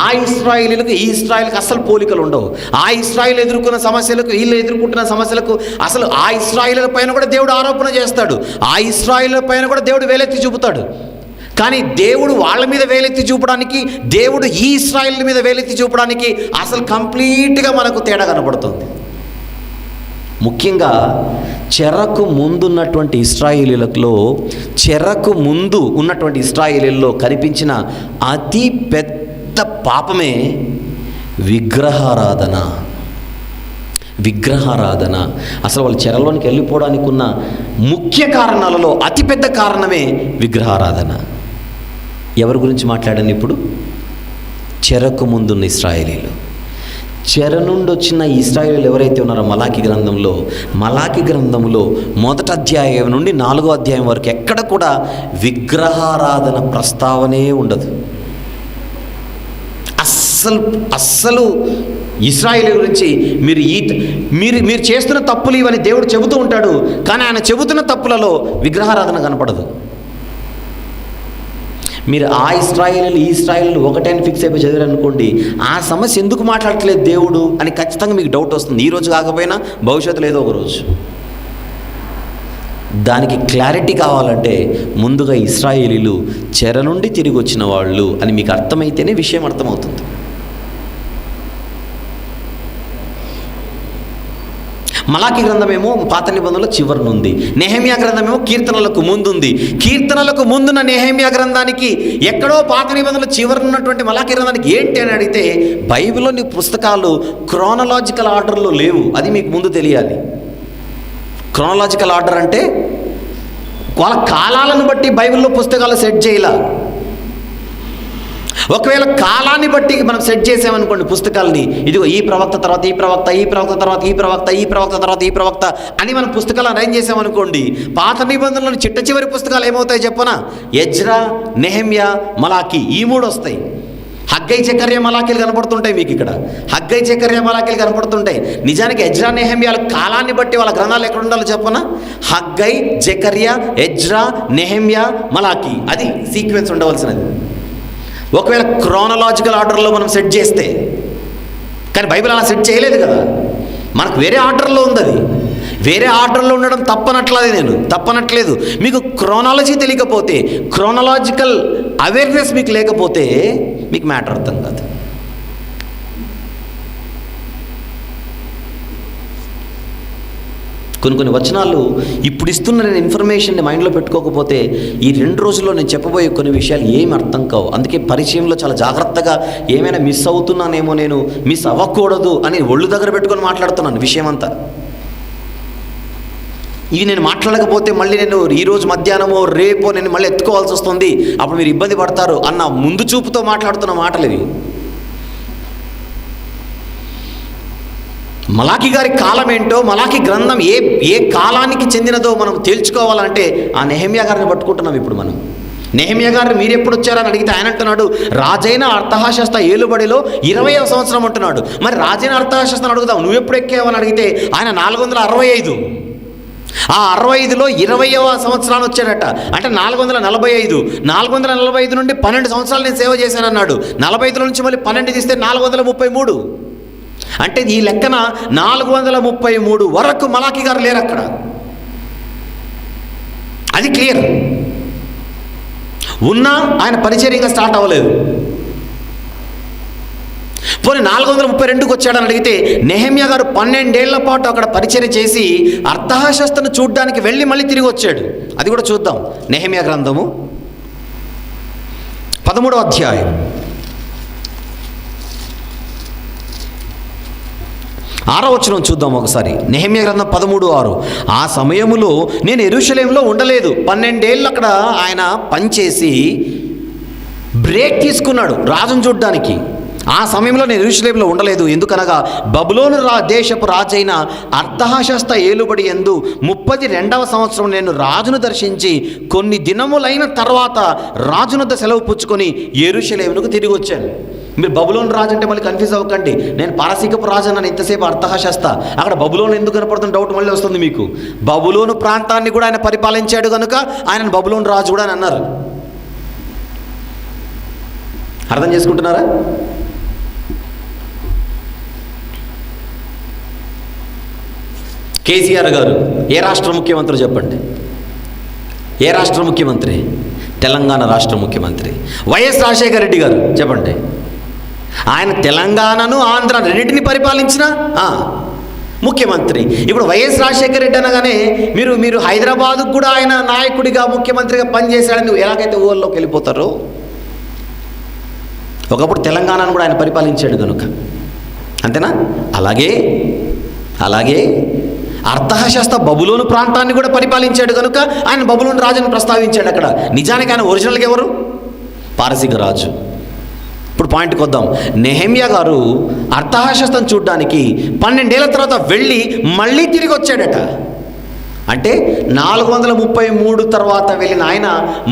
ఆ ఇశ్రాయేలీలకు ఈ ఇశ్రాయేల్కి అసలు పోలికలు ఉండవు. ఆ ఇశ్రాయేల్ ఎదుర్కొన్న సమస్యలకు వీళ్ళు ఎదుర్కొంటున్న సమస్యలకు అసలు ఆ ఇశ్రాయేలీల పైన కూడా దేవుడు ఆరోపణ చేస్తాడు. ఆ ఇశ్రాయేలీల పైన కూడా దేవుడు వేలెత్తి చూపుతాడు. కానీ దేవుడు వాళ్ళ మీద వేలెత్తి చూపడానికి, దేవుడు ఈ ఇశ్రాయేల్ మీద వేలెత్తి చూపడానికి అసలు కంప్లీట్గా మనకు తేడా కనపడుతుంది. ముఖ్యంగా చెరకు ముందున్నటువంటి ఇశ్రాయేలీలలో, చెరకు ముందు ఉన్నటువంటి ఇశ్రాయేలీల్లో కనిపించిన అతి పెద్ద పాపమే విగ్రహారాధన. అసలు వాళ్ళు చెరలోనికి వెళ్ళిపోవడానికి ఉన్న ముఖ్య కారణాలలో అతిపెద్ద కారణమే విగ్రహారాధన. ఎవరి గురించి మాట్లాడాను ఇప్పుడు? చెరకు ముందున్న ఇశ్రాయేలీలు. చెర నుండి వచ్చిన ఇశ్రాయేలీలు ఎవరైతే ఉన్నారో మలాకీ గ్రంథంలో 1వ అధ్యాయం నుండి 4వ అధ్యాయం వరకు ఎక్కడ కూడా విగ్రహారాధన ప్రస్తావనే ఉండదు. అస్సలు ఇశ్రాయేలు గురించి మీరు చేస్తున్న తప్పులు ఇవని దేవుడు చెబుతూ ఉంటాడు. కానీ ఆయన చెబుతున్న తప్పులలో విగ్రహారాధన కనపడదు. మీరు ఆ ఇశ్రాయేలు ఈ ఇశ్రాయేలు ఒకటైనా ఫిక్స్ అయిపోయి చదివారనుకోండి, ఆ సమస్య ఎందుకు మాట్లాడట్లేదు దేవుడు అని ఖచ్చితంగా మీకు డౌట్ వస్తుంది. ఈరోజు కాకపోయినా భవిష్యత్తులో ఏదో ఒక రోజు. దానికి క్లారిటీ కావాలంటే ముందుగా ఇశ్రాయేలీలు చెర నుండి తిరిగి వచ్చిన వాళ్ళు అని మీకు అర్థమైతేనే విషయం అర్థమవుతుంది. మలాకి గ్రంథమేమో పాత నిబంధనలో చివరిన ఉంది, నెహెమ్యా గ్రంథమేమో కీర్తనలకు ముందుంది. కీర్తనలకు ముందున్న నెహెమ్యా గ్రంథానికి ఎక్కడో పాత నిబంధనలు చివరిన ఉన్నటువంటి మలాకి గ్రంథానికి ఏంటి అని అడిగితే, బైబిల్లోని పుస్తకాలు క్రోనలాజికల్ ఆర్డర్లో లేవు. అది మీకు ముందు తెలియాలి. క్రోనలాజికల్ ఆర్డర్ అంటే వాళ్ళ కాలాలను బట్టి బైబిల్లో పుస్తకాలు సెట్ చేయాల. ఒకవేళ కాలాన్ని బట్టి మనం సెట్ చేసామనుకోండి పుస్తకాలని, ఇదిగో ఈ ప్రవక్త తర్వాత ఈ ప్రవక్త, ఈ ప్రవక్త తర్వాత ఈ ప్రవక్త, ఈ ప్రవక్త తర్వాత ఈ ప్రవక్త అని మనం పుస్తకాలు అరేంజ్ చేసామనుకోండి, పాత నిబంధనలోని చిట్ట చివరి పుస్తకాలు ఏమవుతాయి చెప్పనా? ఎజ్రా, నెహెమ్యా, మలాకి, ఈ 3 వస్తాయి. హగ్గై, జకర్యా, మలాకీలు కనపడుతుంటాయి మీకు ఇక్కడ. హగ్గై, జకర్యా, మలాకీలు కనపడుతుంటాయి. నిజానికి ఎజ్రా, నెహెమ్యాల కాలాన్ని బట్టి వాళ్ళ గ్రంథాలు ఎక్కడ ఉండాలో చెప్పనా? హగ్గై, జకర్యా, ఎజ్రా, నెహెమ్యా, మలాకి, అది సీక్వెన్స్ ఉండవలసినది. ఒకవేళ క్రోనలాజికల్ ఆర్డర్లో మనం సెట్ చేస్తే, కానీ బైబిల్ అలా సెట్ చేయలేదు కదా, మనకు వేరే ఆర్డర్లో ఉంది. అది వేరే ఆర్డర్లో ఉండడం తప్పనట్లేదు. మీకు క్రోనాలజీ తెలియకపోతే, క్రోనలాజికల్ అవేర్నెస్ మీకు లేకపోతే మీకు మ్యాటర్ అర్థం కాదు. కొన్ని వచనాలు ఇప్పుడు ఇస్తున్న నేను ఇన్ఫర్మేషన్ని మైండ్లో పెట్టుకోకపోతే ఈ 2 రోజుల్లో నేను చెప్పబోయే కొన్ని విషయాలు ఏమి అర్థం కావు. అందుకే పరిచయంలో చాలా జాగ్రత్తగా ఏమైనా మిస్ అవుతున్నానేమో, నేను మిస్ అవ్వకూడదు అని ఒళ్ళు దగ్గర పెట్టుకొని మాట్లాడుతున్నాను విషయం అంతా. ఇవి నేను మాట్లాడకపోతే మళ్ళీ నేను ఈరోజు మధ్యాహ్నమో రేపో నేను మళ్ళీ ఎత్తుకోవాల్సి వస్తుంది, అప్పుడు మీరు ఇబ్బంది పడతారు అన్న ముందు చూపుతో మాట్లాడుతున్న మాటలు ఇవి. మలాకి గారి కాలం ఏంటో, మలాకి గ్రంథం ఏ కాలానికి చెందినదో మనం తేల్చుకోవాలంటే ఆ నెహెమ్యా గారిని పట్టుకుంటున్నాం ఇప్పుడు మనం. నెహెమ్యా గారిని మీరు ఎప్పుడు వచ్చారని అడిగితే ఆయన అంటున్నాడు, రాజైన అర్తహషస్త ఏలుబడిలో 20వ సంవత్సరం అంటున్నాడు. మరి రాజైన అర్తహషస్తను అడుగుదాం, నువ్వు ఎప్పుడు ఎక్కావని అడిగితే ఆయన 465. ఆ 65లో 20వ సంవత్సరాన్ని వచ్చాడట. అంటే 445. 445 నుండి 12 సంవత్సరాలు నేను సేవ చేశానన్నాడు. 45 నుంచి మళ్ళీ 12 తీస్తే 433. అంటే ఈ లెక్కన 433 వరకు మలాకి గారు లేరు అక్కడ. అది క్లియర్. ఉన్నా ఆయన పరిచర్యగా స్టార్ట్ అవ్వలేదు. పోనీ 432కి వచ్చాడని అడిగితే నెహెమ్యా గారు 12 ఏళ్ల పాటు అక్కడ పరిచర్య చేసి అర్తహషస్తను చూడ్డానికి వెళ్ళి మళ్ళీ తిరిగి వచ్చాడు. అది కూడా చూద్దాం. నెహెమ్యా గ్రంథము 13వ అధ్యాయం 6వ వచనం చూద్దాం ఒకసారి. నెహెమ్యా గ్రంథం 13:6. ఆ సమయములో నేను యెరూషలేములో ఉండలేదు. 12 ఏళ్ళు అక్కడ ఆయన పనిచేసి బ్రేక్ తీసుకున్నాడు రాజును చూడ్డానికి. ఆ సమయంలో నేను యెరూషలేములో ఉండలేదు. ఎందుకనగా బబులోను దేశపు రాజైన అర్తహషస్త ఏలుబడి యందు 32వ సంవత్సరం నేను రాజును దర్శించి కొన్ని దినములైన తర్వాత రాజునొద్ద సెలవు పుచ్చుకొని యెరూషలేమునకు తిరిగి వచ్చాను. మీరు బబులోను రాజు అంటే మళ్ళీ కన్ఫ్యూజ్ అవ్వకండి. నేను పారసీకపు రాజు అన్నాను ఇంతసేపు అర్తహషస్త. అక్కడ బబులోను ఎందుకు కనపడుతున్న డౌట్ మళ్ళీ వస్తుంది మీకు. బబులోను ప్రాంతాన్ని కూడా ఆయన పరిపాలించాడు కనుక ఆయన బబులోను రాజు కూడా అని అన్నారు. అర్థం చేసుకుంటున్నారా? కేసీఆర్ గారు ఏ రాష్ట్ర ముఖ్యమంత్రి చెప్పండి? ఏ రాష్ట్ర ముఖ్యమంత్రి? తెలంగాణ రాష్ట్ర ముఖ్యమంత్రి. వైఎస్ రాజశేఖర రెడ్డి గారు చెప్పండి. ఆయన తెలంగాణను ఆంధ్ర రెండింటిని పరిపాలించిన ముఖ్యమంత్రి. ఇప్పుడు వైఎస్ రాజశేఖర రెడ్డి అనగానే మీరు హైదరాబాద్కు కూడా ఆయన నాయకుడిగా ముఖ్యమంత్రిగా పనిచేశాడని ఎలాగైతే ఊళ్ళోకి వెళ్ళిపోతారో, ఒకప్పుడు తెలంగాణను కూడా ఆయన పరిపాలించాడు కనుక, అంతేనా? అలాగే అర్తహషస్త బబులోను ప్రాంతాన్ని కూడా పరిపాలించాడు కనుక ఆయన బబులోను రాజుని ప్రస్తావించాడు అక్కడ. నిజానికి ఆయన ఒరిజినల్గా ఎవరు? పారసీక రాజు. ఇప్పుడు పాయింట్కి వద్దాం. నెహెమ్యా గారు అర్తహషస్తను చూడ్డానికి 12 ఏళ్ల తర్వాత వెళ్ళి మళ్ళీ తిరిగి వచ్చాడట. అంటే 433 తర్వాత వెళ్ళిన ఆయన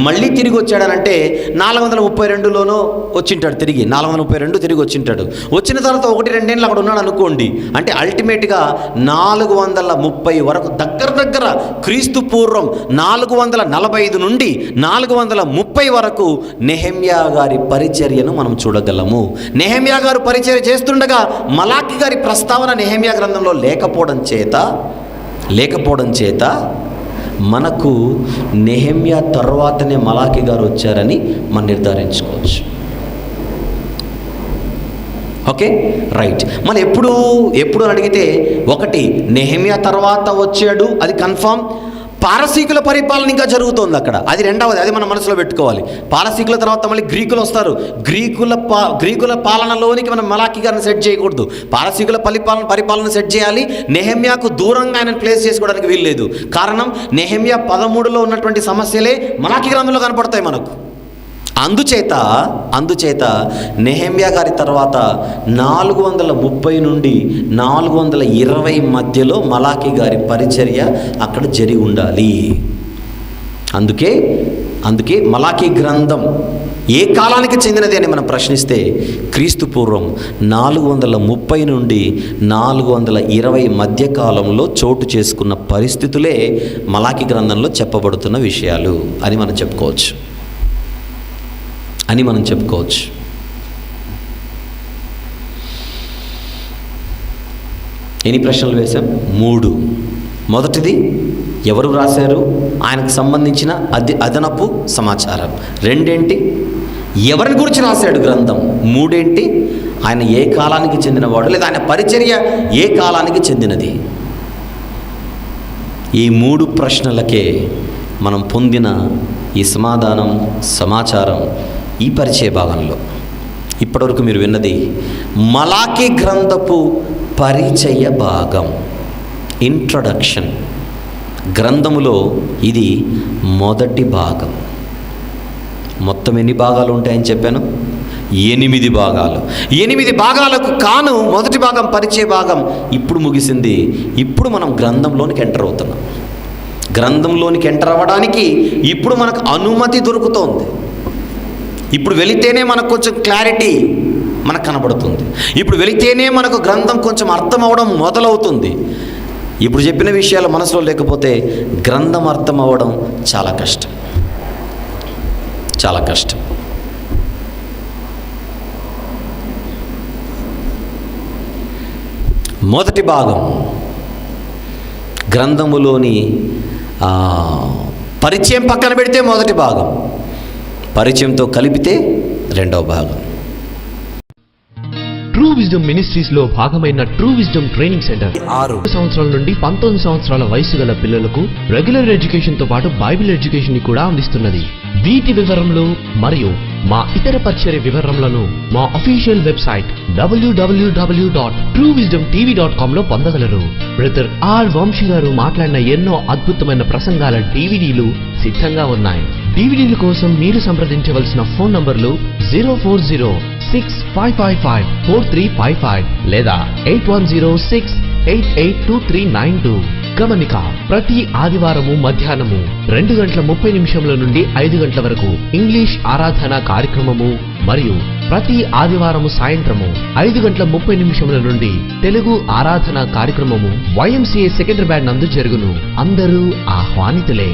మళ్ళీ తిరిగి వచ్చాడనంటే 432లోనో వచ్చింటాడు తిరిగి. 432 తిరిగి వచ్చింటాడు. వచ్చిన తర్వాత 1-2 ఏళ్ళు అక్కడ ఉన్నాడు అనుకోండి. అంటే అల్టిమేట్గా 430 వరకు దగ్గర క్రీస్తు పూర్వం 445 నుండి 430 వరకు నెహెమ్యా గారి పరిచర్యను మనం చూడగలము. నెహెమ్యా గారు పరిచర్య చేస్తుండగా మలాకి గారి ప్రస్తావన నెహెమ్యా గ్రంథంలో లేకపోవడం చేత మనకు నెహెమ్యా తర్వాతనే మలాకి గారు వచ్చారని మనం నిర్ధారించుకోవచ్చు. Okay, right. మళ్ళీ ఎప్పుడు అని అడిగితే, ఒకటి నెహెమ్యా తర్వాత వచ్చాడు, అది కన్ఫామ్. పారసీకుల పరిపాలన ఇంకా జరుగుతోంది అక్కడ, అది రెండవది, అది మనం మనసులో పెట్టుకోవాలి. పారసీకుల తర్వాత మళ్ళీ గ్రీకులు వస్తారు. గ్రీకుల పాలనలోనికి మనం మలాకి గారిని సెట్ చేయకూడదు. పారసీకుల పరిపాలన సెట్ చేయాలి. నెహెమ్యాకు దూరంగా ఆయన ప్లేస్ చేసుకోవడానికి వీల్లేదు. కారణం, నెహెమ్యా 13లో ఉన్నటువంటి సమస్యలే మలాకి గ్రంథంలో కనపడతాయి మనకు. అందుచేత నెహెమ్యా గారి తర్వాత 430 నుండి 420 మధ్యలో మలాకి గారి పరిచర్య అక్కడ జరిగి ఉండాలి. అందుకే మలాకి గ్రంథం ఏ కాలానికి చెందినది అని మనం ప్రశ్నిస్తే, క్రీస్తు పూర్వం 430 నుండి 420 మధ్య కాలంలో చోటు చేసుకున్న పరిస్థితులే మలాకి గ్రంథంలో చెప్పబడుతున్న విషయాలు అని మనం చెప్పుకోవచ్చు. ఎన్ని ప్రశ్నలు వేశాం? 3. మొదటిది, ఎవరు రాశారు, ఆయనకు సంబంధించిన అదనపు సమాచారం. 2 ఎవరిని గురించి రాశాడు గ్రంథం. 3 ఆయన ఏ కాలానికి చెందినవాడు, లేదా ఆయన పరిచర్య ఏ కాలానికి చెందినది. ఈ 3 ప్రశ్నలకే మనం పొందిన ఈ సమాచారం ఈ పరిచయ భాగంలో. ఇప్పటివరకు మీరు విన్నది మలాకి గ్రంథపు పరిచయ భాగం, ఇంట్రొడక్షన్. గ్రంథములో ఇది మొదటి భాగం. మొత్తం ఎన్ని భాగాలు ఉంటాయని చెప్పాను? 8 భాగాలు. 8 భాగాలకు కాను మొదటి భాగం, పరిచయ భాగం ఇప్పుడు ముగిసింది. ఇప్పుడు మనం గ్రంథంలోనికి ఎంటర్ అవుతున్నాం. గ్రంథంలోనికి ఎంటర్ అవ్వడానికి ఇప్పుడు మనకు అనుమతి దొరుకుతోంది. ఇప్పుడు వెళితేనే మనకు కొంచెం క్లారిటీ మనకు కనబడుతుంది. ఇప్పుడు వెళితేనే మనకు గ్రంథం కొంచెం అర్థం అవ్వడం మొదలవుతుంది. ఇప్పుడు చెప్పిన విషయాలు మనసులో లేకపోతే గ్రంథం అర్థం అవ్వడం చాలా కష్టం. మొదటి భాగం గ్రంథములోని పరిచయం పక్కన పెడితే మొదటి భాగం, పరిచయంతో కలిపితే రెండవ భాగం. ట్రూ విజ్డమ్ మినిస్ట్రీస్ లో భాగమైన ట్రూ విజ్డమ్ ట్రైనింగ్ సెంటర్ 6 సంవత్సరాల నుండి 19 సంవత్సరాల వయసు గల పిల్లలకు రెగ్యులర్ ఎడ్యుకేషన్ తో పాటు బైబిల్ ఎడ్యుకేషన్ ని కూడా అందిస్తున్నది. వీటి వివరములు మరియు మా ఇతర పరిచర్య వివరములను మా అఫీషియల్ వెబ్సైట్ www.truewisdomtv.com లో పొందగలరు. బ్రదర్ ఆర్ వంశీ గారు మాట్లాడిన ఎన్నో అద్భుతమైన ప్రసంగాల డివిడీలు సిద్ధంగా ఉన్నాయి. డివిడీల కోసం మీరు సంప్రదించవలసిన ఫోన్ నంబర్లు 04065554355 లేదా 8106882392. గమనిక, ప్రతి ఆదివారము మధ్యాహ్నము 2:30 నుండి 5 గంటల వరకు ఇంగ్లీష్ ఆరాధన కార్యక్రమము మరియు ప్రతి ఆదివారము సాయంత్రము 5:30 నుండి తెలుగు ఆరాధన కార్యక్రమము YMCA సెకండరీ బ్యాండ్ నందు జరుగును. అందరూ ఆహ్వానితులే.